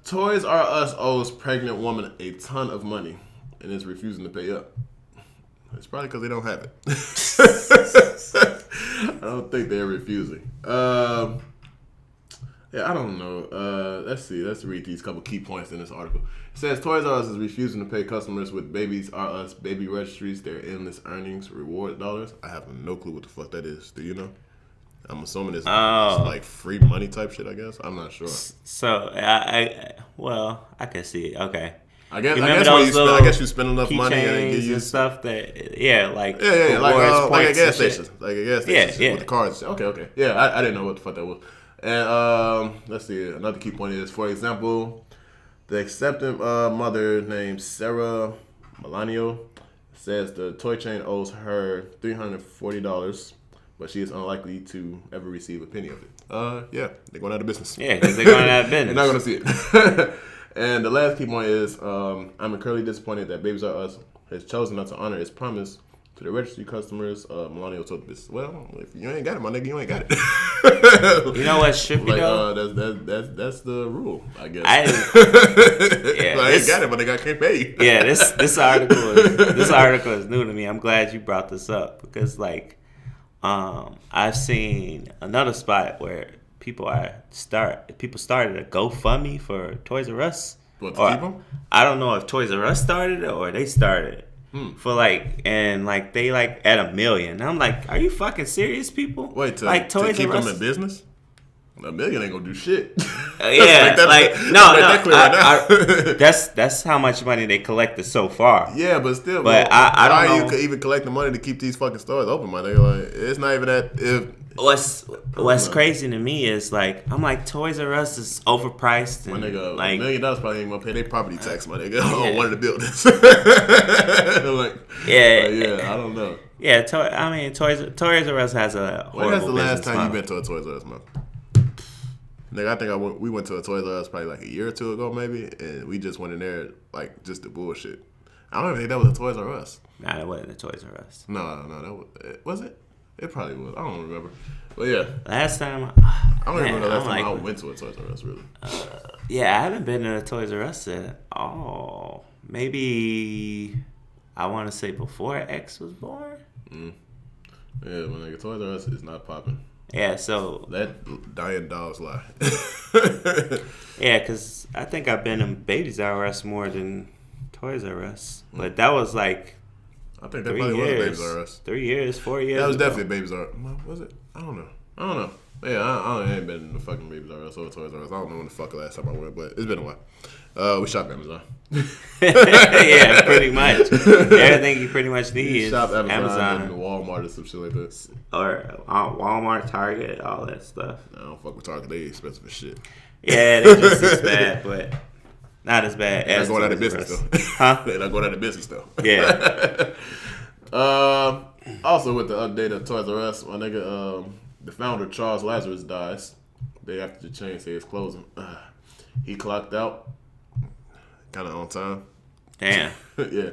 Toys R Us owes pregnant woman a ton of money and is refusing to pay up. It's probably because they don't have it. I don't think they're refusing. Yeah, I don't know. Let's see. Let's read these couple key points in this article. It says Toys R Us is refusing to pay customers with Babies R Us baby registries their endless earnings reward dollars. I have no clue what the fuck that is. Do you know? I'm assuming it's like free money type shit, I guess. I'm not sure. So, I can see it. Okay. I guess you spend enough money and they give you and stuff that, like a gas station. Like a gas station with the cards. Okay. Yeah, I didn't know what the fuck that was. And let's see, another key point is, for example, the acceptant mother named Sarah Melanio says the toy chain owes her $340, but she is unlikely to ever receive a penny of it. Yeah, they're going out of business. Yeah, because they're going out of business. They're not going to see it. And the last key point is, I'm incredibly disappointed that Babies R Us has chosen not to honor its promise to the registry customers. Melania told the business, well, if you ain't got it, my nigga, you ain't got it. You know what's trippy though? That's the rule, I guess. I ain't got it, but I can't pay you. Yeah, this article is new to me. I'm glad you brought this up because I've seen another spot where people started a GoFundMe for Toys R Us. What, to keep them? I don't know if Toys R Us started it or they started it. For they at $1 million. I'm like, are you fucking serious, people? Wait, to keep them in business? $1 million ain't gonna do shit. That's how much money they collected so far. Yeah, but still, but I don't know. You could even collect the money to keep these fucking stores open, my nigga. Like, it's not even that. What's crazy to me is I'm like Toys R Us is overpriced. And my nigga, $1 million probably ain't gonna pay their property tax, my nigga, on one of the buildings. I don't know. Yeah, Toys R Us has a horrible When was the last time model. you been to a Toys R Us, man? Nigga, I think we went to a Toys R Us probably like a year or two ago, maybe, and we just went in there just the bullshit. I don't even think that was a Toys R Us. Nah, that wasn't a Toys R Us. No, was it? It probably was. I don't remember. But yeah. Last time. I don't remember the last time I went to a Toys R Us, really. Yeah, I haven't been to a Toys R Us at all. Maybe, I want to say before X was born. Yeah, when nigga, Toys R Us is not popping. Yeah, so. That dying dog's lie. Yeah, because I think I've been in Babies R Us more than Toys R Us. But that was I think that probably was Babies R Us. 3 years, 4 years. That was definitely Babies R Us. Was it? I don't know. Yeah, I ain't been in the fucking Babies R Us or Toys R Us. I don't know when the fuck the last time I went, but it's been a while. We shop Amazon. Yeah, pretty much. Everything you pretty much need is shop Amazon and Walmart or some shit like that. Or Walmart, Target, all that stuff. I don't fuck with Target. They expensive as shit. Yeah, they just as bad, but not as bad as going out of business though. Huh? They're not going out of business though. Yeah. Also with the update of Toys R Us, my nigga, the founder Charles Lazarus dies. Day after the chain says closing. He clocked out, kind of on time. Damn. Yeah.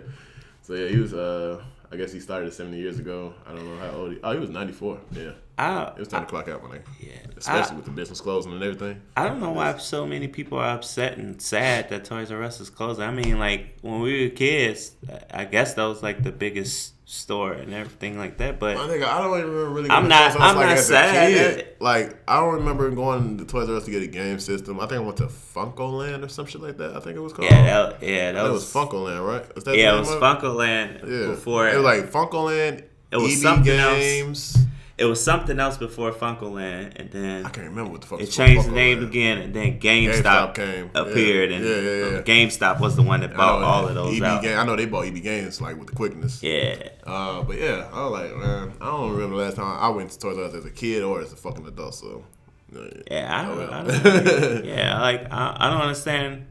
So yeah, he was. I guess he started 70 years ago. I don't know how old he was 94. Yeah. It was time to clock out, my nigga. Yeah. Especially with the business closing and everything. I don't know why so many people are upset and sad that Toys R Us is closing. I mean, when we were kids, I guess that was the biggest store and everything like that. But my nigga, I don't even remember really. I'm not sad. I don't remember going to Toys R Us to get a game system. I think I went to Funko-Land or some shit like that. I think it was called. That was Funko-Land, right? Was that it was Funko-Land before. It was like Funko-Land. It was EB something Games. else. It was something else before Funko-Land, and then I can't remember what the fuck. It changed the name again, and then GameStop appeared, and GameStop was the one that bought all of those out. I know they bought EB Games with the quickness. Yeah. But yeah, I was like, man, I don't remember the last time I went to Toys R Us as a kid or as a fucking adult. So yeah, I don't yeah, I don't understand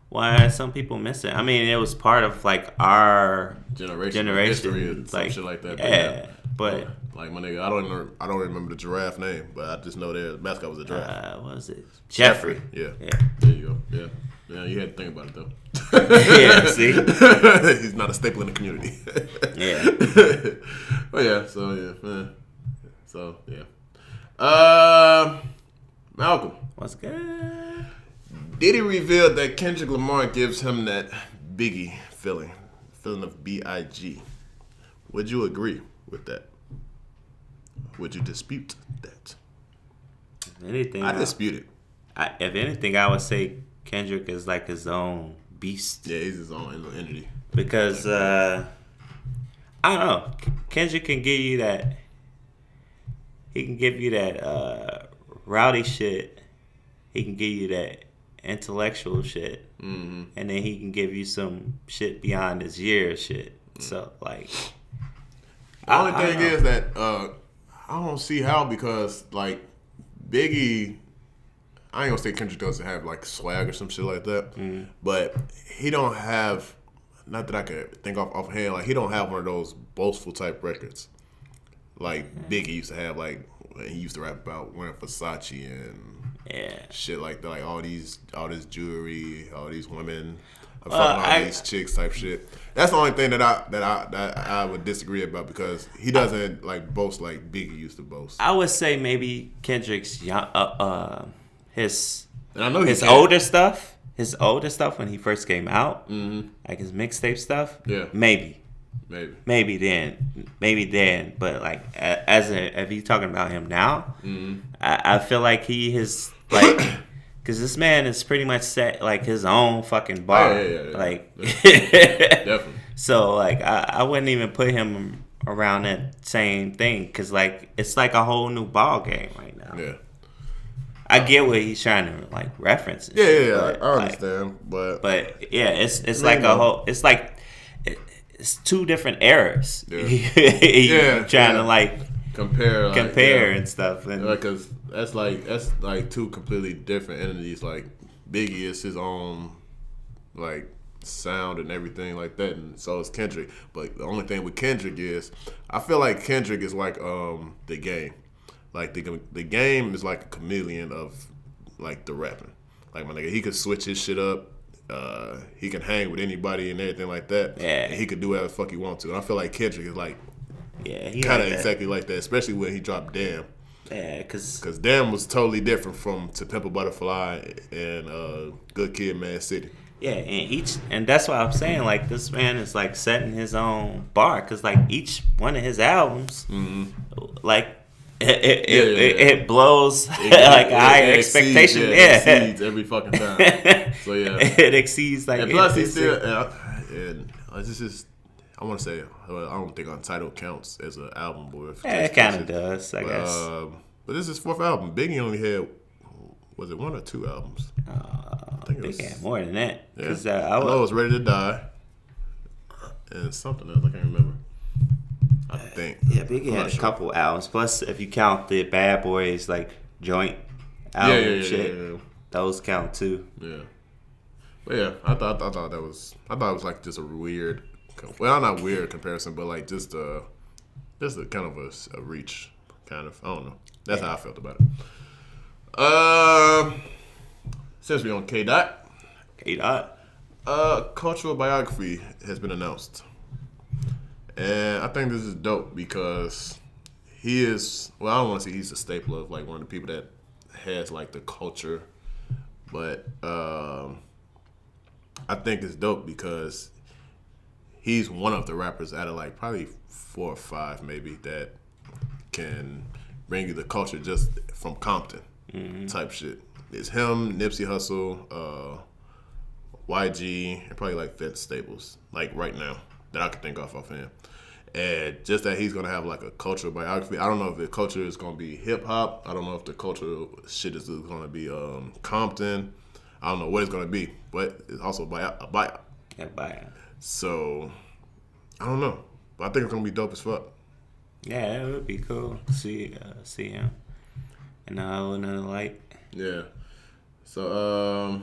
why some people miss it. I mean, it was part of our generation, history or some shit like that. Yeah, but. Like my nigga, I don't remember the giraffe name, but I just know their mascot was a giraffe. What was it? Jeffrey. Yeah. There you go. Yeah, you had to think about it though. Yeah, see? He's not a staple in the community. Yeah. But yeah, so yeah. Malcolm. What's good? Diddy revealed that Kendrick Lamar gives him that Biggie feeling of B-I-G. Would you agree with that? Would you dispute that? If anything, I dispute it. If anything, I would say Kendrick is like his own beast. Yeah, he's his own entity. Because I don't know, Kendrick can give you that. He can give you that rowdy shit. He can give you that intellectual shit, and then he can give you some shit beyond his years shit. So like, the only thing is that I don't see how, because like Biggie, I ain't gonna say Kendrick doesn't have like swag or some shit like that, but he don't have, not that I could think off hand, like he don't have one of those boastful type records like Biggie used to have. Like he used to rap about wearing Versace and shit like that, like all this jewelry, all these women, fucking all these chicks type shit. That's the only thing that I would disagree about, because he doesn't like boast like Biggie used to boast. I would say maybe Kendrick's his older stuff when he first came out, like his mixtape stuff. Yeah, maybe then. But like if you talking about him now, I feel like he is like, because this man is pretty much set like his own fucking bar. Yeah. Like definitely. So like I wouldn't even put him around that same thing, because like it's like a whole new ball game right now. Yeah. I get what he's trying to like reference. Yeah, I understand, but yeah, it's like a whole. It's like it's two different eras. Yeah, trying to like compare and stuff, and because that's like two completely different entities. Like Biggie is his own like sound and everything like that, and so is Kendrick. But the only thing with Kendrick is, I feel like Kendrick is like the Game. Like the Game is like a chameleon of like the rapping. Like my nigga, he could switch his shit up. He can hang with anybody and everything like that. Yeah. And he could do whatever the fuck he wants to. And I feel like Kendrick is like, kind of exactly like that, especially when he dropped Damn. Yeah, because Damn was totally different from To Pimp a Butterfly and Good Kid, Mad City. Yeah, and that's why I'm saying like this man is like setting his own bar, because like each one of his albums, like. It blows like higher expectation. It exceeds every fucking time. So yeah, it exceeds like. And plus, he's still. And this is. I want to say. I don't think Untitled counts as an album, but it kind of does, I guess. But this is his fourth album. Biggie only had, was it one or two albums? I think Biggie had more than that. Yeah. I know it was Ready to Die, and something else I can't remember. I think. Yeah, Biggie had a couple albums. Plus, if you count the Bad Boys like joint album shit, those count too. Yeah. But yeah, I thought it was like just a weird, well, not weird comparison, but like just a kind of a reach, kind of. I don't know. That's how I felt about it. Since we're on K-Dot, cultural biography has been announced. And I think this is dope because he is, well, I don't want to say he's a staple of like one of the people that has like the culture, but I think it's dope because he's one of the rappers out of like probably 4 or 5 maybe that can bring you the culture just from Compton type shit. It's him, Nipsey Hussle, YG, and probably like Vince Staples, like right now that I can think of offhand. And just that he's gonna have like a cultural biography. I don't know if the culture is gonna be hip hop. I don't know if the cultural shit is gonna be Compton. I don't know what it's gonna be, but it's also a buyout. Yeah, buyout. So I don't know, but I think it's gonna be dope as fuck. Yeah, it would be cool to see him in another light. Yeah. So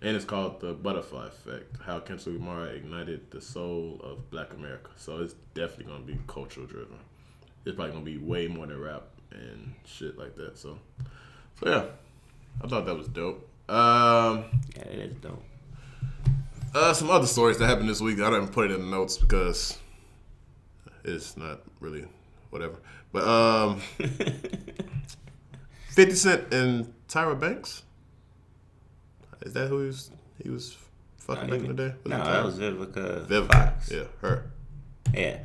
and it's called The Butterfly Effect, how Kendrick Lamar ignited the soul of Black America. So it's definitely going to be cultural driven. It's probably going to be way more than rap and shit like that. So yeah, I thought that was dope. Yeah, it is dope. Some other stories that happened this week, I didn't put it in the notes because it's not really whatever. But 50 Cent and Tyra Banks? Is that who he was fucking back in the day? No, that was Vivica Fox. Yeah, her. Yeah.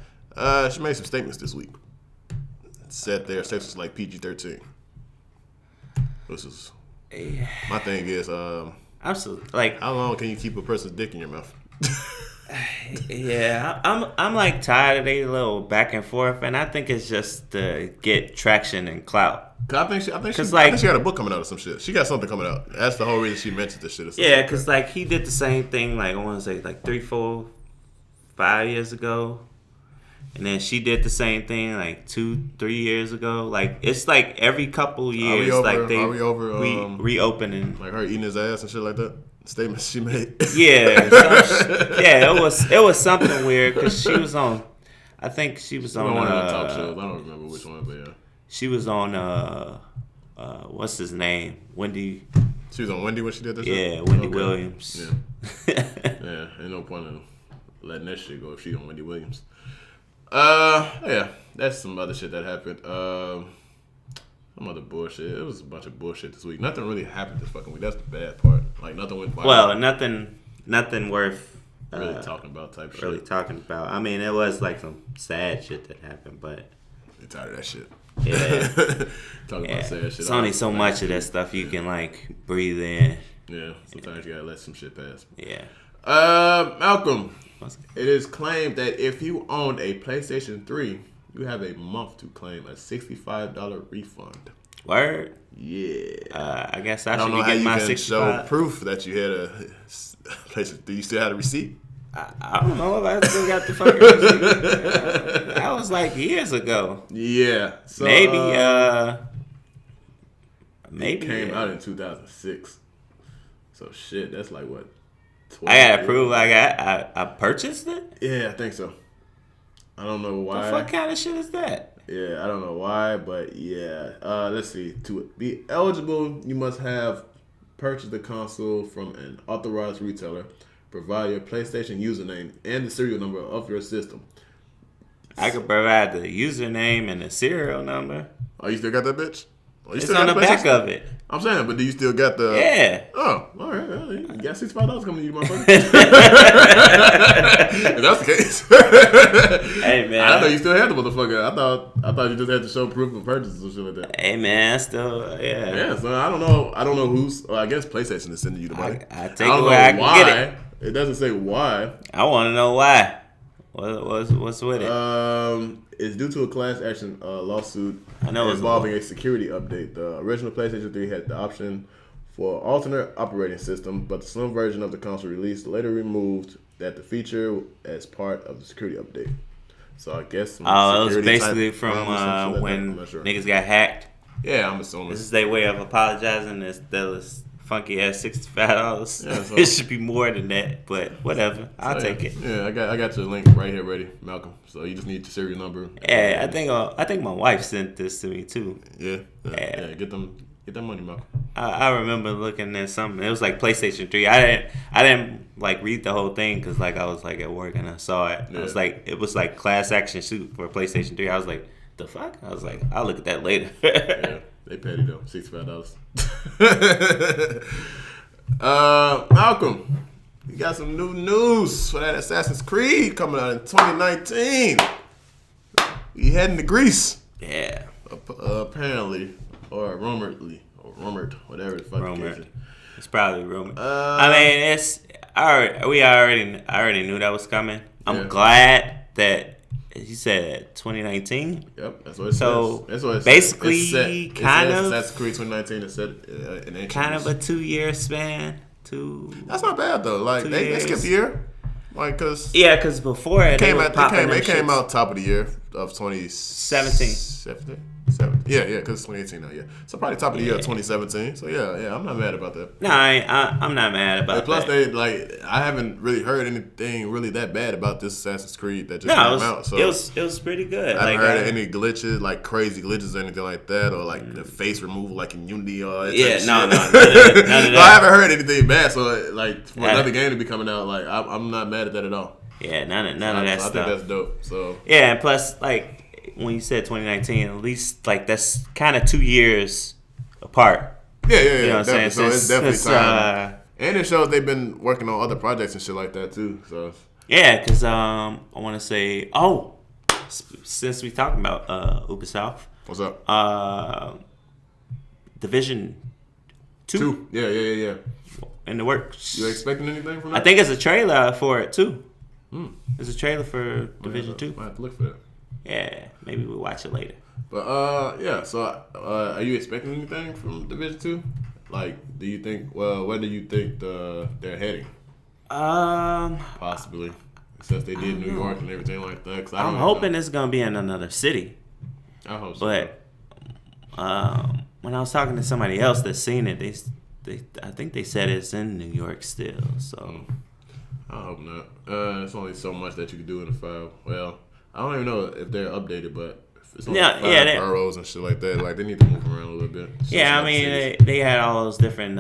She made some statements this week. Said their sex was like PG-13. This is my thing is absolutely like how long can you keep a person's dick in your mouth? Yeah, I'm like tired of they little back and forth, and I think it's just to get traction and clout. I think she got a book coming out or some shit. She got something coming out. That's the whole reason she mentioned this shit. Yeah, because like he did the same thing. Like I want to say like 3, 4, 5 years ago, and then she did the same thing like 2, 3 years ago. Like it's like every couple years, like they reopening. Like her eating his ass and shit like that. Statements she made. Yeah, it was something weird because she was on. I think she was on one of the talk shows. I don't remember which one, but yeah. She was on what's his name? Wendy. She was on Wendy when she did this. Yeah, Wendy Williams. Yeah. Yeah, ain't no point in letting that shit go if she on Wendy Williams. Yeah, that's some other shit that happened. Some other bullshit. It was a bunch of bullshit this week. Nothing really happened this fucking week. That's the bad part. Like nothing went. Well, nothing worth really talking about type shit. Really talking about. I mean, it was like some sad shit that happened, but you're tired of that shit. Yeah. Talking about sad shit. It's only so much of that stuff you can like breathe in. Yeah. Sometimes you gotta let some shit pass. Yeah. Malcolm. It is claimed that if you owned a PlayStation 3, you have a month to claim a $65 refund. Word? Yeah. I guess I should be getting my $65. Show proof that you had a PlayStation. Do you still have a receipt? I don't know if I still got the fucking receipt. That was like years ago. Yeah. So, maybe. It came out in 2006. So shit, that's like what? I gotta prove I purchased it? Yeah, I think so. I don't know why. The fuck kind of shit is that? Yeah, I don't know why, but yeah. Let's see. To be eligible, you must have purchased the console from an authorized retailer. Provide your PlayStation username and the serial number of your system. I could provide the username and the serial number. Oh, you still got that bitch? Oh, it's on the back of it. I'm saying, but do you still got the... Yeah. Oh, all right. Well, you got $65 coming to you, motherfucker. If that's the case. Hey, man. I didn't know you still had the motherfucker. I thought you just had to show proof of purchases or shit like that. Hey, man. Still, yeah. Yeah, so I don't know who's... Well, I guess PlayStation is sending you the money. I take it where I can get it. It doesn't say why. I want to know why. What's with it? It's due to a class action lawsuit involving a security update. The original PlayStation 3 had the option for alternate operating system, but the slim version of the console released later removed that the feature as part of the security update. So I guess it was basically from when niggas got hacked. Yeah, I'm assuming this is their way of apologizing. That was funky ass $65. Yeah, so, it should be more than that, but whatever. I'll take it. Yeah, I got your link right here ready, Malcolm. So you just need your serial number. Yeah, I think my wife sent this to me too. Yeah. Get that money, Malcolm. I remember looking at something. It was like PlayStation 3. I didn't like read the whole thing because like I was like at work and I saw it. Yeah. It was like class action suit for PlayStation 3. I was like, the fuck? I was like, I'll look at that later. Yeah. They petty though, $65. Malcolm, you got some new news for that Assassin's Creed coming out in 2019. You heading to Greece? Yeah. Apparently, or rumored, whatever the fuck. Rumored. It's probably rumored. I mean, I already knew that was coming. I'm glad that. He said 2019. Yep, that's what it says. That's what it basically, says. kind of. That's Creed 2019. It said kind of a 2-year span. That's not bad though. Like they skipped a year, like because before it came out top of the year of 2017. Yeah, because it's 2018 now. Yeah, so probably top of the year of 2017. So yeah, I'm not mad about that. No, I'm not mad about that. Plus, I haven't really heard anything really that bad about this Assassin's Creed that just came out. So it was pretty good. I haven't heard any glitches, like crazy glitches or anything like that, or like the face removal like in Unity or that none of that. I haven't heard anything bad. So like for another game to be coming out, like I'm not mad at that at all. Yeah, none of that stuff. I think that's dope. So yeah, and plus like. When you said 2019, at least like that's kind of 2 years apart. Yeah. You know what I'm saying? So it's definitely time. And it shows they've been working on other projects and shit like that too. So yeah, because I want to say, since we talking about Ubisoft, What's up? Division 2 Yeah. in the works. You expecting anything from that? I think it's a trailer for it too. There's a trailer for Division 2. I have to look for that. Yeah, maybe we'll watch it later. But yeah. So are you expecting anything from Division 2? Like, do you think? Well, where do you think they're heading? Possibly, since they did New York and everything like that. 'Cause I'm hoping it's gonna be in another city. I hope so. But when I was talking to somebody else that's seen it, I think they said it's in New York still. So I hope not. It's only so much that you can do in the 5. Well, I don't even know if they're updated, but it's only 5 boroughs and shit like that. Like, they need to move around a little bit. Yeah, I mean, they had all those different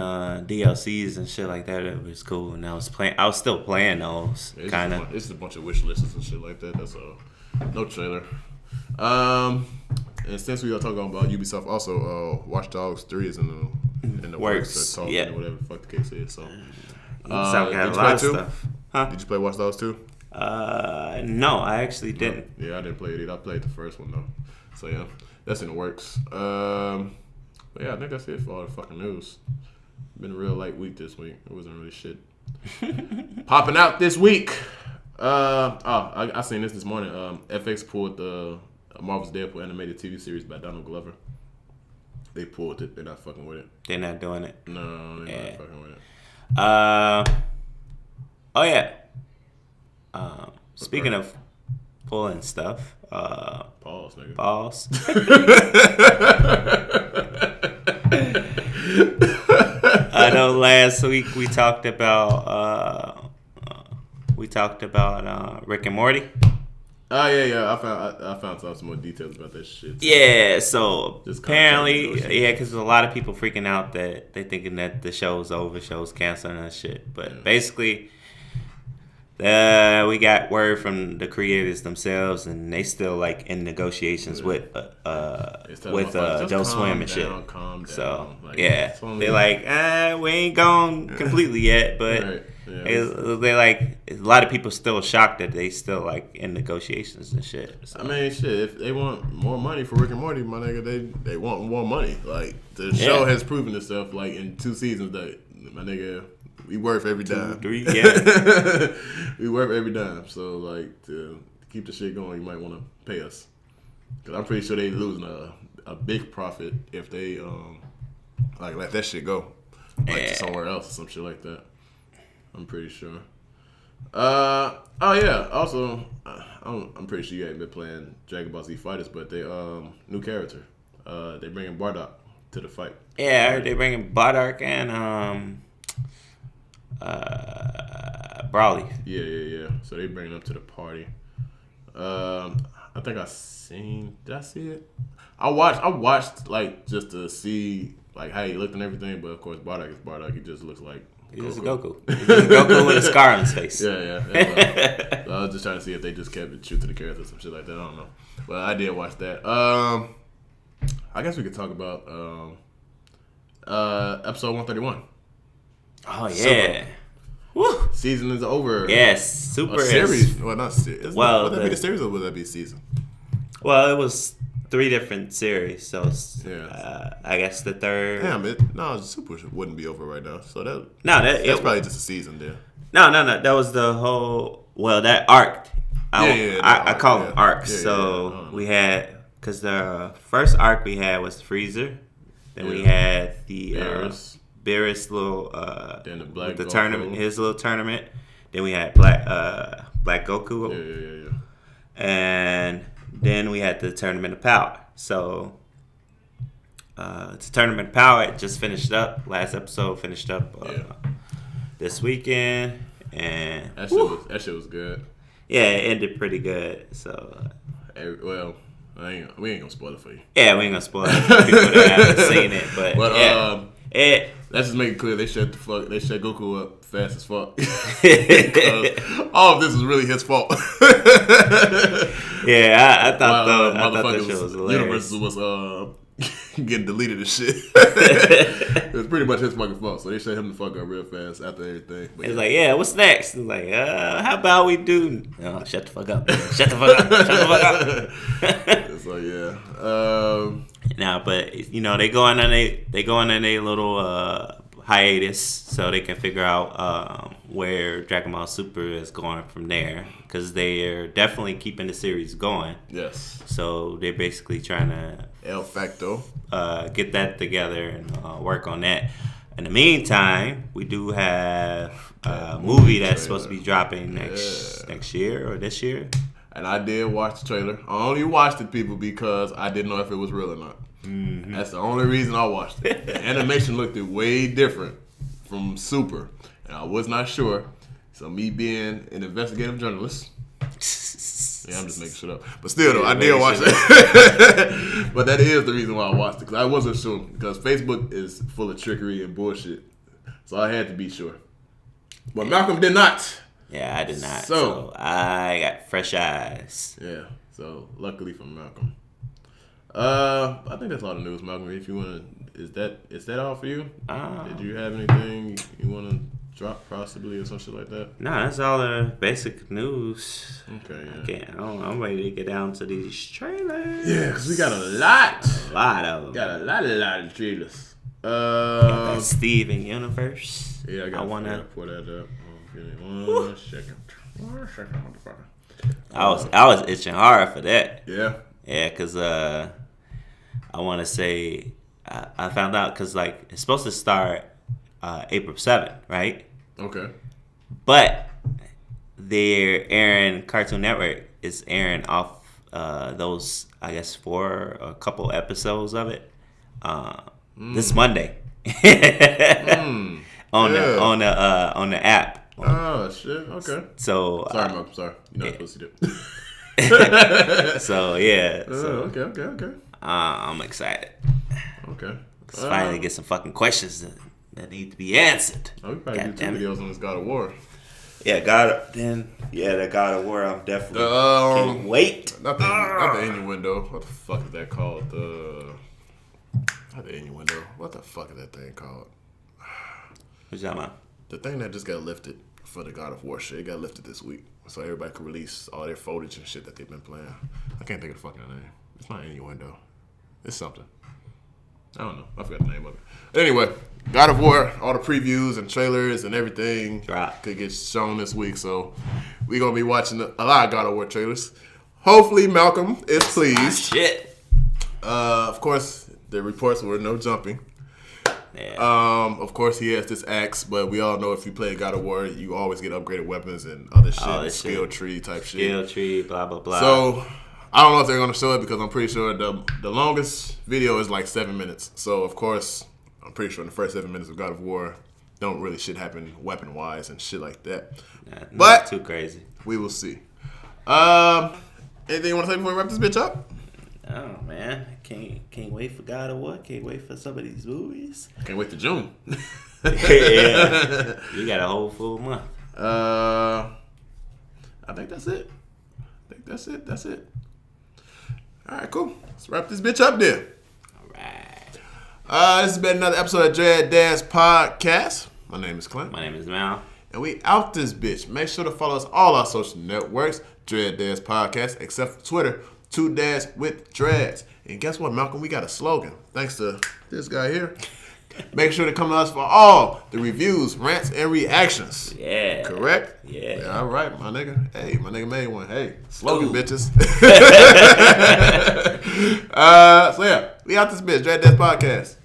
DLCs and shit like that. It was cool, and I was still playing those. Kind of. It's a bunch of wish lists and shit like that. That's all. No trailer. And since we are talking about Ubisoft, also Watch Dogs 3 is in the works. Or talking, whatever the fuck the case is. So, Ubisoft got a lot of stuff. Huh? Did you play Watch Dogs 2? No, I actually didn't. Yeah, I didn't play it either. I played the first one though. So yeah, that's in the works. But yeah, I think that's it for all the fucking news. Been a real light week this week. It wasn't really shit popping out this week. I seen this morning. FX pulled the Marvel's Deadpool animated TV series by Donald Glover. They pulled it. They're not fucking with it. They're not doing it. No, they're not fucking with it. Oh yeah. Speaking of pulling stuff, pause, nigga. Pause. I know last week we talked about Rick and Morty. Oh yeah. I found some more details about that shit. Yeah, so apparently, because a lot of people freaking out that they thinking that the show's over, show's canceling and shit. But basically, we got word from the creators themselves, and they still like in negotiations with Adult Swim and shit. Calm down. So they're like, we ain't gone completely yet, but. Right. Yeah. They like a lot of people still shocked that they still like in negotiations and shit. So. I mean, shit. If they want more money for Rick and Morty, my nigga, they want more money. Like the show has proven itself. Like in 2 seasons, that my nigga, we worth every dime. 2, 3, yeah. We worth every dime. So like to keep the shit going, you might want to pay us. Cause I'm pretty sure they losing a big profit if they like let that shit go like to somewhere else or some shit like that. I'm pretty sure. Oh yeah. Also, I'm pretty sure you ain't been playing Dragon Ball Z Fighters, but they new character. They bringing Bardock to the fight. Yeah, I heard they bringing Bardock and Broly. Yeah. So they bringing them to the party. I think I seen. Did I see it? I watched like just to see like how he looked and everything, but of course Bardock is Bardock. He just looks like. He's just Goku. He's just Goku with a scar on his face. Yeah. So I was just trying to see if they just kept it true to the character or some shit like that. I don't know. But I did watch that. I guess we could talk about episode 131. Oh, yeah. Woo. Season is over. Yes. Super. A series. Well, not series. Would that be the series or would that be a season? Well, it was 3 different series, so I guess the third. Damn it! No, Super wouldn't be over right now. So that's probably just a season there. No. That was the whole. Well, that arc. I call them arcs. We had because the first arc we had was Freezer, then we had the Beerus little then the Black the Goku. tournament, his little tournament. Then we had Black Goku. Yeah. And then we had the Tournament of Power. So, the Tournament of Power just finished up. Last episode finished up this weekend, and that shit was good. Yeah, it ended pretty good. So, we ain't gonna spoil it for you. Yeah, we ain't gonna spoil it for people that haven't seen it, but let's just make it clear they shut Goku up fast as fuck. All of this was really his fault. Yeah, I thought that shit was hilarious. Universe was getting deleted and shit. It was pretty much his fucking fault. So they shut him the fuck up real fast after everything. But it's like, yeah, what's next? It's like, how about we do? No, shut the fuck up. Shut the fuck up. Shut the fuck up. So yeah. Now, but you know, they go on a little hiatus so they can figure out where Dragon Ball Super is going from there, because they are definitely keeping the series going. Yes. So they're basically trying to El Facto get that together and work on that. In the meantime, we do have a movie that's supposed to be dropping next year or this year. And I did watch the trailer. I only watched it, people, because I didn't know if it was real or not. Mm-hmm. That's the only reason I watched it. The animation looked way different from Super, and I was not sure. So me being an investigative journalist, yeah, I'm just making shit up. But still, though, I did watch it. But that is the reason why I watched it, because I wasn't sure. Because Facebook is full of trickery and bullshit. So I had to be sure. But Malcolm did not. Yeah, I did not. So I got fresh eyes. Yeah. So luckily for Malcolm. I think that's all the news, Malcolm. If you wanna, is that all for you? Did you have anything you wanna drop possibly or some shit like that? No, that's all the basic news. Okay, yeah. I'm ready to get down to these trailers. Yeah, because we got a lot of them. Got a lot of trailers. Got that Steven Universe. Yeah, I wanna pull that up. Give me one second, motherfucker. I was itching hard for that. Yeah. Yeah, because I want to say I found out because like it's supposed to start April 7th, right? Okay. But they're airing, Cartoon Network is airing off those, I guess, a couple episodes of it this Monday on the app. Oh shit! Okay. So sorry, Mark. Sorry, you're not supposed to do. So yeah. Okay. I'm excited. Okay. Finally get some fucking questions that need to be answered. We probably do 2 videos on this God of War. Yeah, the God of War. I'm definitely can't wait. Not the innuendo. What the fuck is that called? Not the innuendo. What the fuck is that thing called? What you talking about? The thing that just got lifted for the God of War shit. It got lifted this week, so everybody could release all their footage and shit that they've been playing. I can't think of the fucking name. It's not innuendo. It's something. I don't know. I forgot the name of it. Anyway, God of War, all the previews and trailers and everything could get shown this week. So we're going to be watching a lot of God of War trailers. Hopefully Malcolm is pleased. Shit. Of course, the reports were no jumping. Yeah. Of course, he has this axe, but we all know if you play God of War, you always get upgraded weapons and other shit, skill tree type shit. Skill tree, blah, blah, blah. So I don't know if they're going to show it because I'm pretty sure the longest video is like 7 minutes. So, of course, I'm pretty sure in the first 7 minutes of God of War, don't really shit happen weapon-wise and shit like that. But too crazy. We will see. Anything you want to say before we wrap this bitch up? Oh, man. Can't wait for God of War. Can't wait for some of these movies. Can't wait to June. Yeah. You got a whole full month. I think that's it. That's it. All right, cool. Let's wrap this bitch up then. All right. This has been another episode of DADS Podcast. My name is Clint. My name is Mal. And we out this bitch. Make sure to follow us all our social networks, DADS Podcast, except for Twitter, 2dads with Dreads. And guess what, Malcolm? We got a slogan. Thanks to this guy here. Make sure to come to us for all the reviews, rants, and reactions. Yeah. Correct? Yeah. All right, my nigga. Hey, my nigga made one. Hey, slogan, bitches. So yeah, we out this bitch. DADS Podcast.